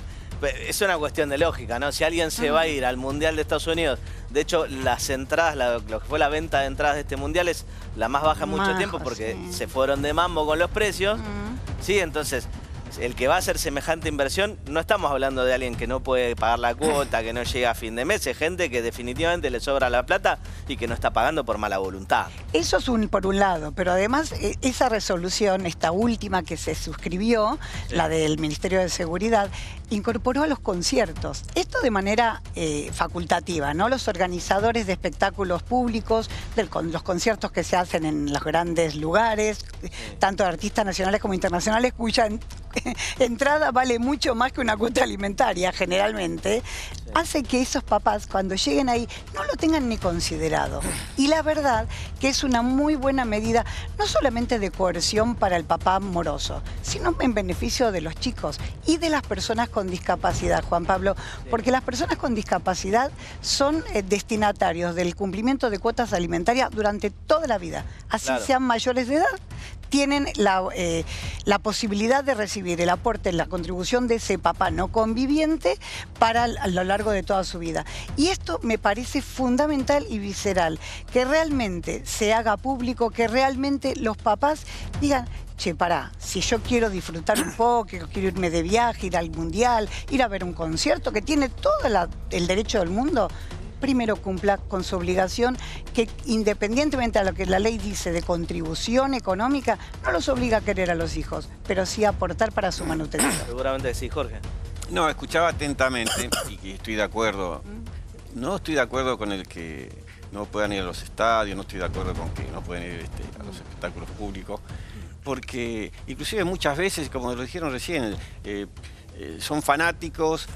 es una cuestión de lógica, ¿no? Si alguien se va a ir al Mundial de Estados Unidos, de hecho, las entradas, lo que fue la venta de entradas de este Mundial es la más baja en mucho tiempo porque se fueron de mambo con los precios. Sí, entonces, el que va a hacer semejante inversión, no estamos hablando de alguien que no puede pagar la cuota, que no llega a fin de mes, es gente que definitivamente le sobra la plata y que no está pagando por mala voluntad. Eso es por un lado, pero además esa resolución, esta última que se suscribió, la del Ministerio de Seguridad, incorporó a los conciertos. Esto de manera facultativa, ¿no? Los organizadores de espectáculos públicos, los conciertos que se hacen en los grandes lugares, tanto de artistas nacionales como internacionales, cuya entrada vale mucho más que una cuota alimentaria generalmente, hace que esos papás cuando lleguen ahí no lo tengan ni considerado. Y la verdad que es una muy buena medida, no solamente de coerción para el papá moroso, sino en beneficio de los chicos y de las personas con discapacidad, Juan Pablo, porque las personas con discapacidad son destinatarios del cumplimiento de cuotas alimentarias durante toda la vida, así sean mayores de edad. Tienen la posibilidad de recibir el aporte, la contribución de ese papá no conviviente a lo largo de toda su vida. Y esto me parece fundamental y visceral, que realmente se haga público, que realmente los papás digan, che, pará, si yo quiero disfrutar un poco, quiero irme de viaje, ir al Mundial, ir a ver un concierto, que tiene todo el derecho del mundo, primero cumpla con su obligación, que independientemente de lo que la ley dice de contribución económica, no los obliga a querer a los hijos, pero sí a aportar para su manutención. Seguramente sí, Jorge. No, escuchaba atentamente y estoy de acuerdo. No estoy de acuerdo con el que no puedan ir a los estadios, no estoy de acuerdo con que no pueden ir a los espectáculos públicos, porque inclusive muchas veces, como lo dijeron recién, son fanáticos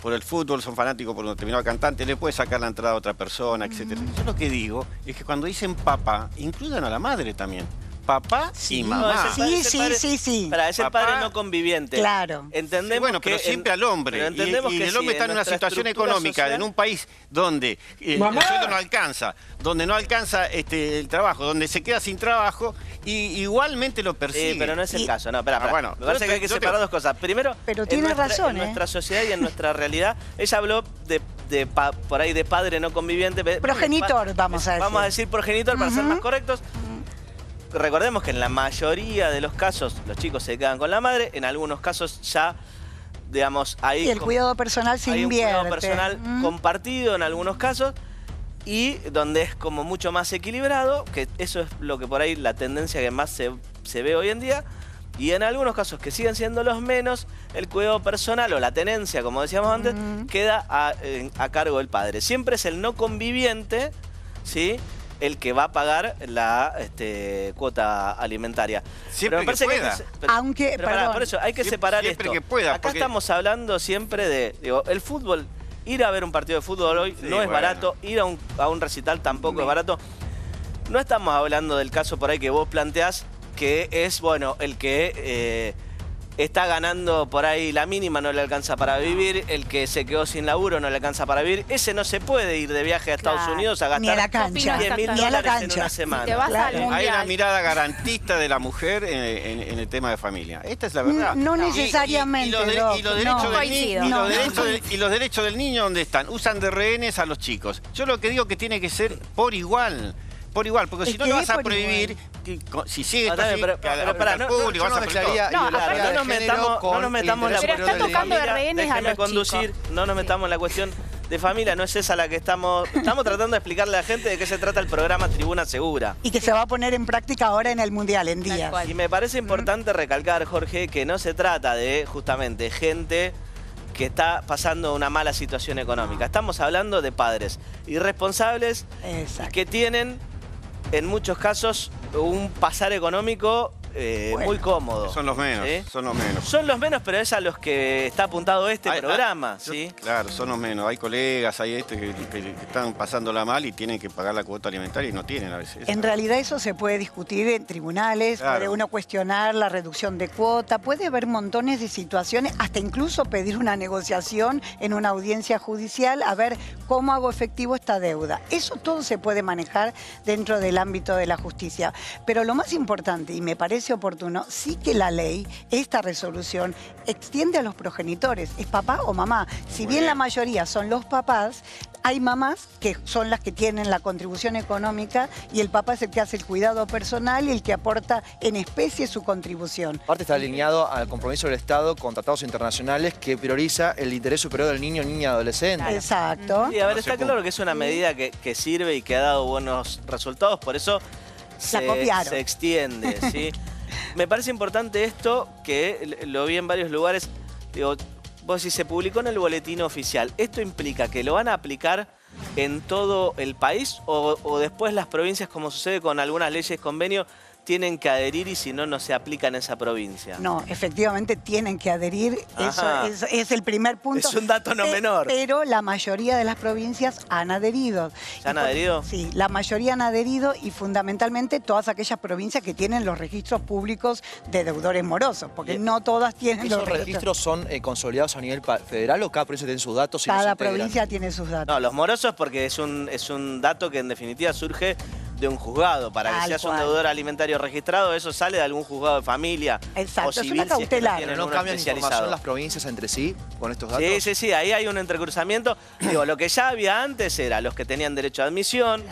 por el fútbol, son fanáticos por un determinado cantante, le puede sacar la entrada a otra persona, etc. Yo lo que digo es que cuando dicen papá, incluyan a la madre también. Papá y mamá. Sí. Para ese padre no conviviente. Claro. Entendemos sí, bueno, pero que siempre al hombre. Y el hombre está en una situación económica, social, en un país donde el sueldo no alcanza, donde no alcanza el trabajo, donde se queda sin trabajo y igualmente lo persigue. Pero no es el caso, no, espera. Bueno, me parece que hay que separar dos cosas. Primero, pero tiene razón, en nuestra sociedad y en nuestra realidad, ella habló por ahí de padre no conviviente. Progenitor, vamos a decir. Vamos a decir progenitor para ser más correctos. Recordemos que en la mayoría de los casos los chicos se quedan con la madre, en algunos casos ya, digamos, ahí... Y el cuidado personal se invierte. Hay un cuidado personal compartido en algunos casos y donde es como mucho más equilibrado, que eso es lo que por ahí la tendencia que más se ve hoy en día, y en algunos casos que siguen siendo los menos, el cuidado personal o la tenencia, como decíamos antes, queda a cargo del padre. Siempre es el no conviviente, ¿sí?, el que va a pagar la cuota alimentaria. Siempre que pueda. Aunque, por eso hay que separar esto. Que pueda, Acá estamos hablando siempre de... Digo, el fútbol Ir a ver un partido de fútbol hoy no es barato. Ir a un recital tampoco es barato. No estamos hablando del caso por ahí que vos planteás, que es, bueno, el que está ganando por ahí la mínima, no le alcanza para vivir, el que se quedó sin laburo no le alcanza para vivir. Ese no se puede ir de viaje a Estados Unidos a gastar Ni a la cancha. 10.000 en una semana. Hay una mirada garantista de la mujer en el tema de familia. Esta es la verdad. No necesariamente, y los derechos del niño, ¿dónde están? Usan de rehenes a los chicos. Yo lo que digo que tiene que ser por igual. Por igual, porque si no lo vas a prohibir, si sigue esto así, al público, vas a prohibir. No nos metamos en la cuestión está tocando de rehenes a los conducir, no nos metamos en la cuestión de familia, no es esa la que estamos tratando de explicarle a la gente de qué se trata el programa Tribuna Segura. Y que se va a poner en práctica ahora en el Mundial, en días. Y me parece importante recalcar, Jorge, que no se trata de justamente gente que está pasando una mala situación económica. Estamos hablando de padres irresponsables que tienen en muchos casos un pasar económico muy cómodo. Son los menos, son los menos. Son los menos, pero es a los que está apuntado este programa, ¿sí? Claro, son los menos. Hay colegas, hay que están pasándola mal y tienen que pagar la cuota alimentaria y no tienen a veces. En realidad eso se puede discutir en tribunales, puede uno cuestionar la reducción de cuota, puede haber montones de situaciones, hasta incluso pedir una negociación en una audiencia judicial a ver cómo hago efectivo esta deuda. Eso todo se puede manejar dentro del ámbito de la justicia. Pero lo más importante, y me parece oportuno, sí que la ley, esta resolución, extiende a los progenitores, es papá o mamá. Si bien la mayoría son los papás, hay mamás que son las que tienen la contribución económica y el papá es el que hace el cuidado personal y el que aporta en especie su contribución. Aparte está alineado al compromiso del Estado con tratados internacionales que prioriza el interés superior del niño, niña, adolescente. Exacto. Y a ver, está claro que es una medida que sirve y que ha dado buenos resultados, por eso se extiende, ¿sí? Me parece importante esto, que lo vi en varios lugares. Digo, vos si se publicó en el boletín oficial, ¿esto implica que lo van a aplicar en todo el país o después las provincias, como sucede con algunas leyes convenio, tienen que adherir y si no, no se aplica en esa provincia? No, efectivamente tienen que adherir, eso es el primer punto. Es un dato no menor. Pero la mayoría de las provincias han adherido. ¿Han adherido? Sí, la mayoría han adherido y fundamentalmente todas aquellas provincias que tienen los registros públicos de deudores morosos, porque no todas tienen los registros. ¿Son consolidados a nivel federal o cada provincia tiene sus datos? Cada provincia tiene sus datos. No, los morosos porque es un dato que en definitiva surge de un juzgado. Para que seas un deudor alimentario registrado, eso sale de algún juzgado de familia. Exacto, o civil, es una cautelar. ¿Pero no cambian información las provincias entre sí con estos datos? Sí, ahí hay un entrecruzamiento. Digo, lo que ya había antes era los que tenían derecho a admisión,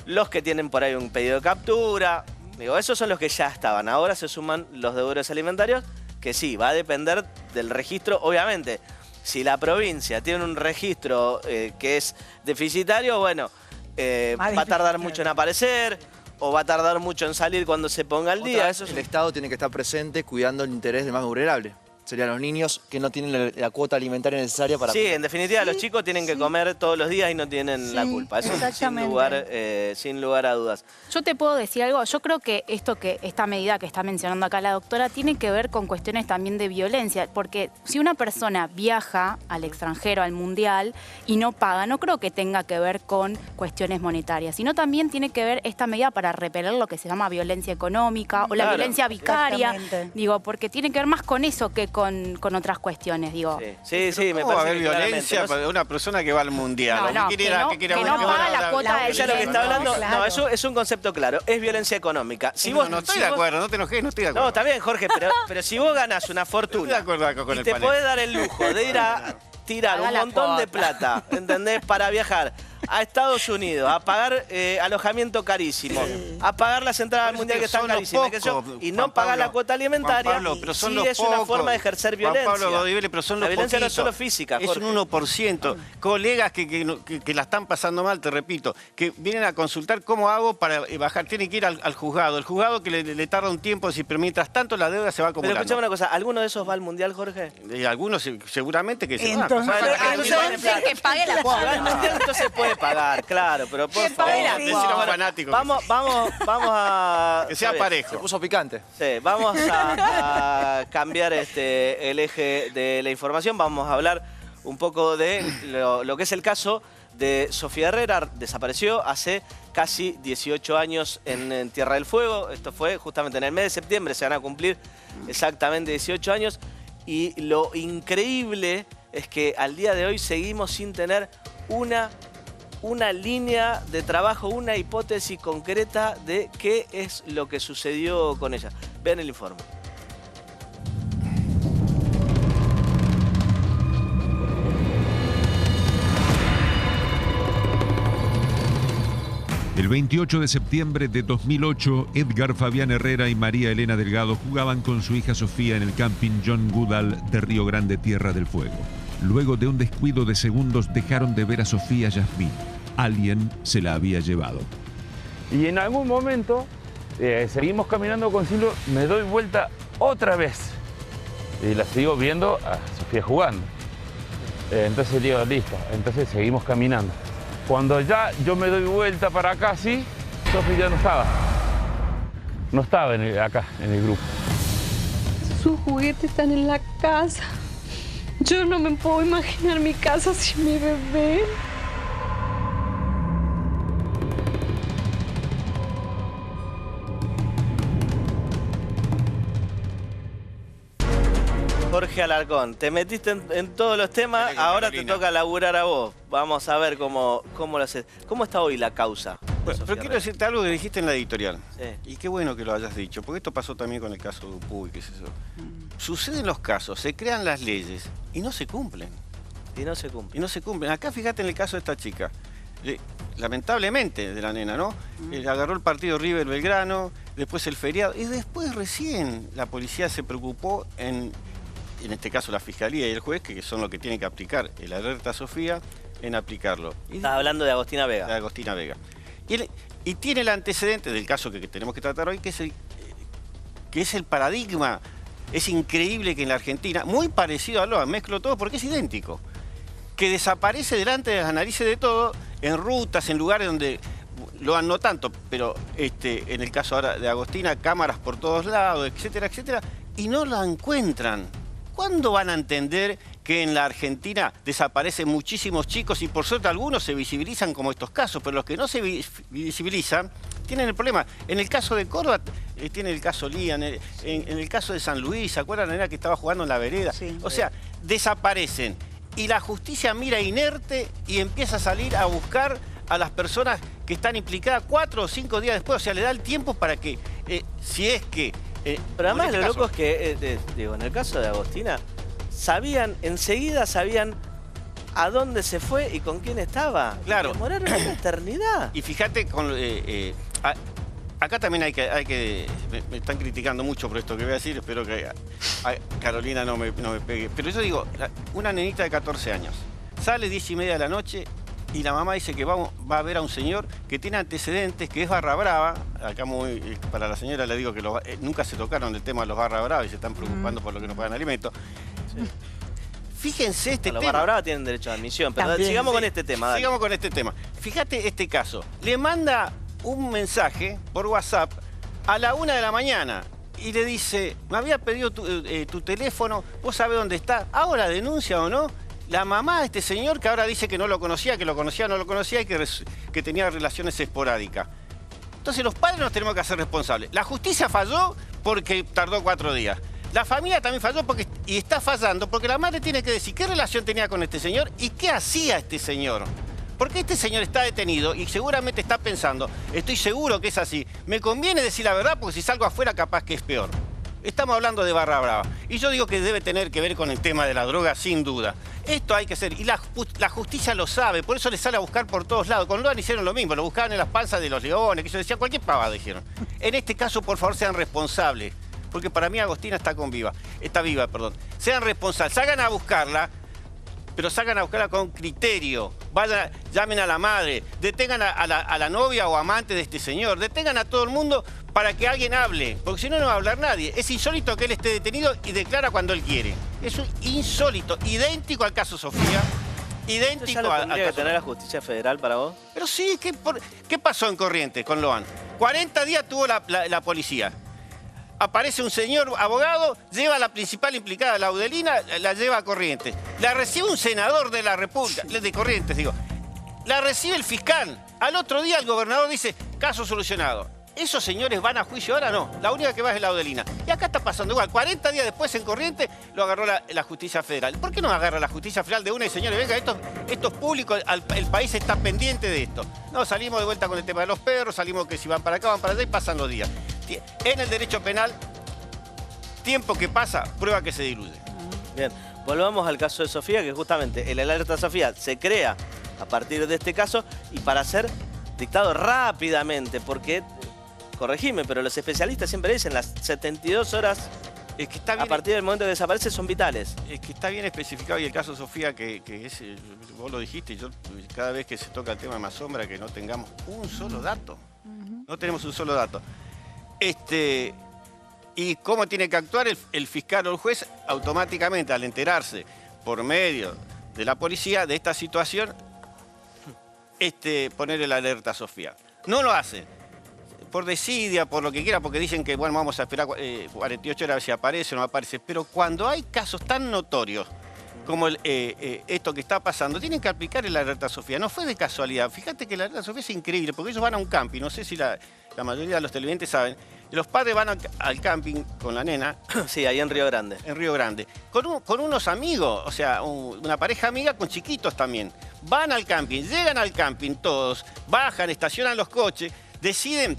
los que tienen por ahí un pedido de captura. Digo, esos son los que ya estaban. Ahora se suman los deudores alimentarios, que sí, va a depender del registro, obviamente. Si la provincia tiene un registro que es deficitario, bueno, va a tardar mucho en aparecer o va a tardar mucho en salir cuando se ponga al día. El Estado tiene que estar presente cuidando el interés del más vulnerable. Serían los niños que no tienen la cuota alimentaria necesaria para... Sí, en definitiva los chicos tienen que comer todos los días y no tienen la culpa. Eso sin lugar a dudas. Yo te puedo decir algo, yo creo que esta medida que está mencionando acá la doctora tiene que ver con cuestiones también de violencia, porque si una persona viaja al extranjero, al mundial, y no paga, no creo que tenga que ver con cuestiones monetarias, sino también tiene que ver esta medida para repeler lo que se llama violencia económica o la violencia vicaria, digo, porque tiene que ver más con eso que con otras cuestiones, digo. Sí, me ¿cómo va a parece haber violencia para una persona que va al mundial? Que no paga la cuota ella lo que está hablando, no, eso es un concepto claro, es violencia económica. Si vos, no estoy de acuerdo, no te enojes, no estoy de acuerdo. No, está bien, Jorge, pero si vos ganás una fortuna y te podés dar el lujo de ir a tirar un montón de plata, ¿entendés? Para viajar a Estados Unidos, a pagar alojamiento carísimo, a pagar las entradas al mundial que están carísimas, y no pagar la cuota alimentaria, sí es una forma de ejercer violencia. Juan Pablo Godibele, pero son la los violencia poquitos. no es solo física, Jorge. Es un 1%. Colegas que la están pasando mal, te repito, que vienen a consultar cómo hago para bajar, tienen que ir al juzgado. El juzgado que le tarda un tiempo, pero mientras tanto la deuda se va acumulando. Pero escuchame una cosa, ¿alguno de esos va al mundial, Jorge? Y algunos seguramente que se van. Que pague la cuota. Al mundial no se puede pagar, claro, pero por favor. Vamos a... Que sea parejo. Se puso picante. Sí, vamos a cambiar el eje de la información. Vamos a hablar un poco de lo que es el caso de Sofía Herrera. Desapareció hace casi 18 años en Tierra del Fuego. Esto fue justamente en el mes de septiembre, se van a cumplir exactamente 18 años. Y lo increíble es que al día de hoy seguimos sin tener una línea de trabajo, una hipótesis concreta de qué es lo que sucedió con ella. Vean el informe. El 28 de septiembre de 2008, Edgar Fabián Herrera y María Elena Delgado jugaban con su hija Sofía en el camping John Goodall de Río Grande, Tierra del Fuego. Luego de un descuido de segundos dejaron de ver a Sofía Yasmín. Alguien se la había llevado. Y en algún momento seguimos caminando con Silvio, me doy vuelta otra vez y la sigo viendo a Sofía jugando. Entonces digo, listo, entonces seguimos caminando. Cuando ya yo me doy vuelta para acá, sí, Sofía ya no estaba. No estaba acá, en el grupo. Sus juguetes están en la casa. Yo no me puedo imaginar mi casa sin mi bebé. Jorge Alarcón, te metiste en todos los temas, ahora te toca laburar a vos. Vamos a ver cómo lo haces. ¿Cómo está hoy la causa? Pero quiero decirte algo que dijiste en la editorial. Sí. Y qué bueno que lo hayas dicho, porque esto pasó también con el caso de Dupuy, qué es eso. Suceden los casos, se crean las leyes y no se cumplen. Y no se cumplen. Y no se cumplen. Acá fíjate en el caso de esta chica. Lamentablemente de la nena, ¿no? Agarró el partido River Belgrano, después el feriado, y después recién la policía se preocupó en este caso la Fiscalía y el juez, que son los que tienen que aplicar el alerta a Sofía, en aplicarlo. Estás hablando de Agostina Vega. De Agostina Vega. Y tiene el antecedente del caso que tenemos que tratar hoy, que es el paradigma. Es increíble que en la Argentina, muy parecido a Loan, mezclo todo porque es idéntico, que desaparece delante de las narices de todo, en rutas, en lugares donde Loan no tanto, pero en el caso ahora de Agostina, cámaras por todos lados, etcétera, etcétera, y no la encuentran. ¿Cuándo van a entender que en la Argentina desaparecen muchísimos chicos y por suerte algunos se visibilizan como estos casos, pero los que no se visibilizan tienen el problema? En el caso de Córdoba tiene el caso Lian, en el caso de San Luis, ¿se acuerdan la nena que estaba jugando en la vereda? Sí, o sea, desaparecen y la justicia mira inerte y empieza a salir a buscar a las personas que están implicadas 4 o 5 días después, o sea, le da el tiempo para que, si es que... Pero además lo loco es que, digo, en el caso de Agostina, enseguida sabían a dónde se fue y con quién estaba. Claro. Demoraron una eternidad. Y fíjate, acá también hay que me están criticando mucho por esto que voy a decir, espero que Carolina no me pegue. Pero yo digo, una nenita de 14 años, sale 10:30 de la noche y la mamá dice que va a ver a un señor que tiene antecedentes, que es barra brava. Acá para la señora le digo que nunca se tocaron el tema de los barra brava y se están preocupando por lo que no pagan alimentos. Sí. Fíjense tema. Los barra brava tienen derecho a admisión, pero sigamos con este tema. Dale. Sigamos con este tema. Fíjate este caso. Le manda un mensaje por WhatsApp a la 1 de la mañana y le dice, me había pedido tu teléfono, ¿vos sabés dónde está? ¿Ahora denuncia o no? La mamá de este señor, que ahora dice que no lo conocía, que lo conocía, no lo conocía y que tenía relaciones esporádicas. Entonces los padres nos tenemos que hacer responsables. La justicia falló porque tardó 4 días. La familia también falló y está fallando porque la madre tiene que decir qué relación tenía con este señor y qué hacía este señor. Porque este señor está detenido y seguramente está pensando, estoy seguro que es así, me conviene decir la verdad porque si salgo afuera capaz que es peor. Estamos hablando de barra brava. Y yo digo que debe tener que ver con el tema de la droga, sin duda. Esto hay que hacer. Y la justicia lo sabe, por eso le sale a buscar por todos lados. Con Loan hicieron lo mismo, lo buscaban en las panzas de los leones, que ellos decían cualquier pavada, dijeron. En este caso, por favor, sean responsables. Porque para mí Agostina está viva. Sean responsables, salgan a buscarla, pero salgan a buscarla con criterio. Vayan, llamen a la madre, detengan a la novia o amante de este señor, detengan a todo el mundo para que alguien hable, porque si no, no va a hablar nadie. Es insólito que él esté detenido y declara cuando él quiere. Es insólito, idéntico al caso Sofía, idéntico al caso... ¿Tendría que tener la justicia federal para vos? Pero sí, ¿qué pasó en Corrientes con Loan? 40 días tuvo la policía. Aparece un señor abogado, lleva a la principal implicada, la Audelina, la lleva a Corrientes. La recibe un senador de la República, de Corrientes, digo. La recibe el fiscal. Al otro día el gobernador dice, caso solucionado. ¿Esos señores van a juicio ahora? No. La única que va es la Audelina. Y acá está pasando igual. 40 días después en Corrientes lo agarró la justicia federal. ¿Por qué no agarra la justicia federal de una y señores, venga, esto es público, el país está pendiente de esto? No, salimos de vuelta con el tema de los perros, salimos que si van para acá, van para allá y pasan los días. En el derecho penal, tiempo que pasa, prueba que se diluye. Bien, volvamos al caso de Sofía, que justamente el alerta Sofía se crea a partir de este caso y para ser dictado rápidamente, porque... Corregime, pero los especialistas siempre dicen las 72 horas es que está bien, a partir del momento que desaparece son vitales. Es que está bien especificado y el caso Sofía, que es, vos lo dijiste, yo cada vez que se toca el tema me asombra que no tengamos un solo dato. No tenemos un solo dato. ¿Y cómo tiene que actuar el fiscal o el juez? Automáticamente, al enterarse por medio de la policía de esta situación, poner el alerta a Sofía. No lo hace. Por desidia, por lo que quiera, porque dicen que, bueno, vamos a esperar 48 horas a ver si aparece o no aparece. Pero cuando hay casos tan notorios como esto que está pasando, tienen que aplicar el alerta Sofía. No fue de casualidad. Fíjate que el alerta Sofía es increíble, porque ellos van a un camping. No sé si la mayoría de los televidentes saben. Los padres van al camping con la nena. Sí, ahí en Río Grande. En Río Grande. Con unos amigos, o sea, una pareja amiga con chiquitos también. Van al camping, llegan al camping todos, bajan, estacionan los coches, deciden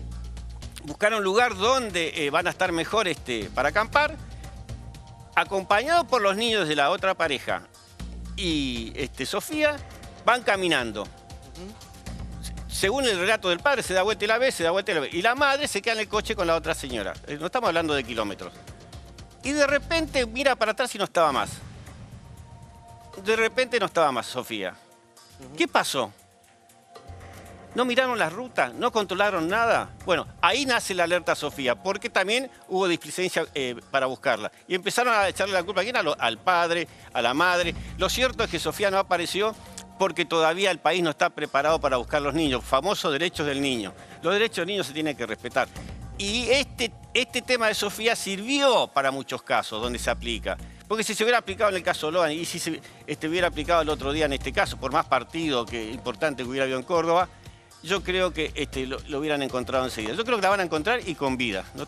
buscar un lugar donde van a estar mejor para acampar, acompañados por los niños de la otra pareja. Y Sofía van caminando. Según el relato del padre, se da vuelta y la ve, se da vuelta y la ve. Y la madre se queda en el coche con la otra señora. No estamos hablando de kilómetros. Y de repente mira para atrás y no estaba más. De repente no estaba más Sofía. ¿Qué pasó? ¿No miraron las rutas? ¿No controlaron nada? Bueno, ahí nace la alerta Sofía, porque también hubo displicencia para buscarla. Y empezaron a echarle la culpa a quién, al padre, a la madre. Lo cierto es que Sofía no apareció porque todavía el país no está preparado para buscar a los niños. Famosos derechos del niño. Los derechos del niño se tienen que respetar. Y este tema de Sofía sirvió para muchos casos donde se aplica. Porque si se hubiera aplicado en el caso Loan y si se hubiera aplicado el otro día en este caso, por más partido importante que hubiera habido en Córdoba, yo creo que lo hubieran encontrado enseguida. Yo creo que la van a encontrar y con vida. ¿No?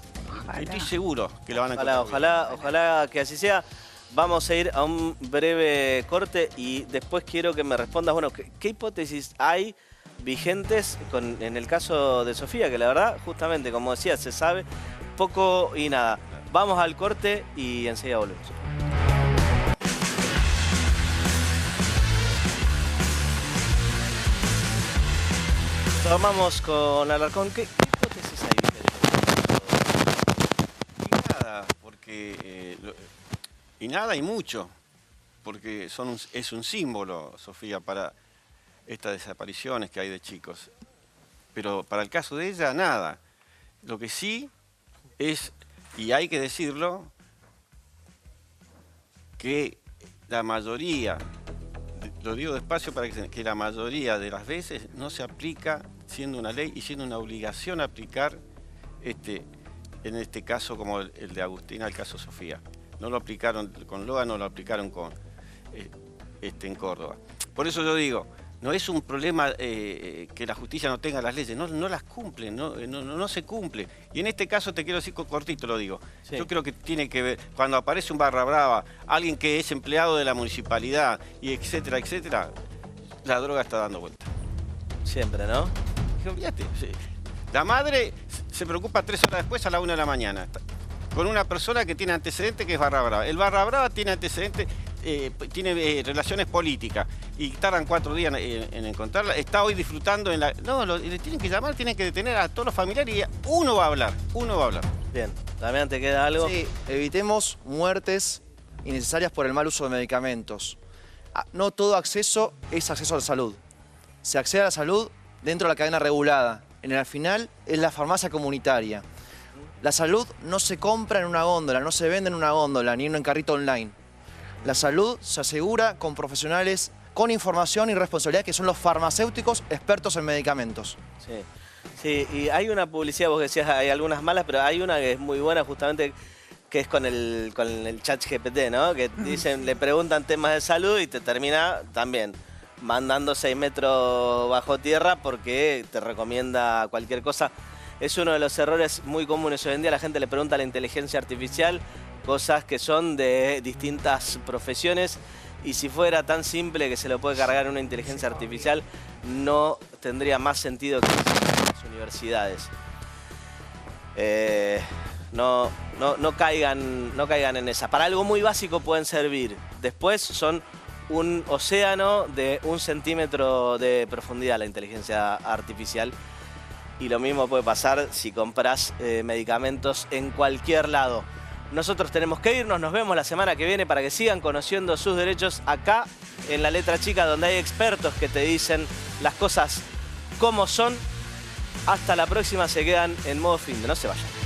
Estoy seguro que la van a encontrar. Ojalá que así sea. Vamos a ir a un breve corte y después quiero que me respondas, bueno, ¿qué hipótesis hay vigentes en el caso de Sofía? Que la verdad, justamente, como decía, se sabe poco y nada. Vamos al corte y enseguida volvemos. Tomamos con Alarcón. ¿Qué hipótesis hay? Nada, porque... y nada y mucho, porque es un símbolo, Sofía, para estas desapariciones que hay de chicos. Pero para el caso de ella, nada. Lo que sí es, y hay que decirlo, que la mayoría, lo digo despacio para que la mayoría de las veces no se aplica siendo una ley y siendo una obligación aplicar, en este caso como el de Agustina, el caso Sofía. No lo aplicaron con Loa, no lo aplicaron en Córdoba. Por eso yo digo, no es un problema que la justicia no tenga las leyes, no las cumple, no se cumple. Y en este caso te quiero decir cortito, lo digo. Sí. Yo creo que tiene que ver, cuando aparece un barra brava, alguien que es empleado de la municipalidad, y etcétera, etcétera, la droga está dando vuelta. Siempre, ¿no? Olvídate, sí. La madre se preocupa 3 horas después a la 1 de la mañana. Con una persona que tiene antecedentes, que es barra brava. El barra brava tiene antecedentes, tiene relaciones políticas y tardan 4 días en encontrarla. Está hoy disfrutando en la... No, le tienen que llamar, tienen que detener a todos los familiares y uno va a hablar, Bien, Damián, ¿te queda algo? Sí, evitemos muertes innecesarias por el mal uso de medicamentos. No todo acceso es acceso a la salud. Se accede a la salud dentro de la cadena regulada. En el final es la farmacia comunitaria. La salud no se compra en una góndola, no se vende en una góndola, ni en un carrito online. La salud se asegura con profesionales con información y responsabilidad que son los farmacéuticos expertos en medicamentos. Sí, Sí, y hay una publicidad, vos decías, hay algunas malas, pero hay una que es muy buena justamente, que es con el chat GPT, ¿no? Que dicen, le preguntan temas de salud y te termina también mandando 6 metros bajo tierra porque te recomienda cualquier cosa. Es uno de los errores muy comunes hoy en día. La gente le pregunta a la inteligencia artificial cosas que son de distintas profesiones, y si fuera tan simple que se lo puede cargar una inteligencia artificial, no tendría más sentido que existan las universidades. No caigan en esa. Para algo muy básico pueden servir. Después son un océano de 1 centímetro de profundidad la inteligencia artificial. Y lo mismo puede pasar si compras medicamentos en cualquier lado. Nosotros tenemos que irnos, nos vemos la semana que viene para que sigan conociendo sus derechos acá en La Letra Chica, donde hay expertos que te dicen las cosas como son. Hasta la próxima, se quedan en modo fin de, no se vayan.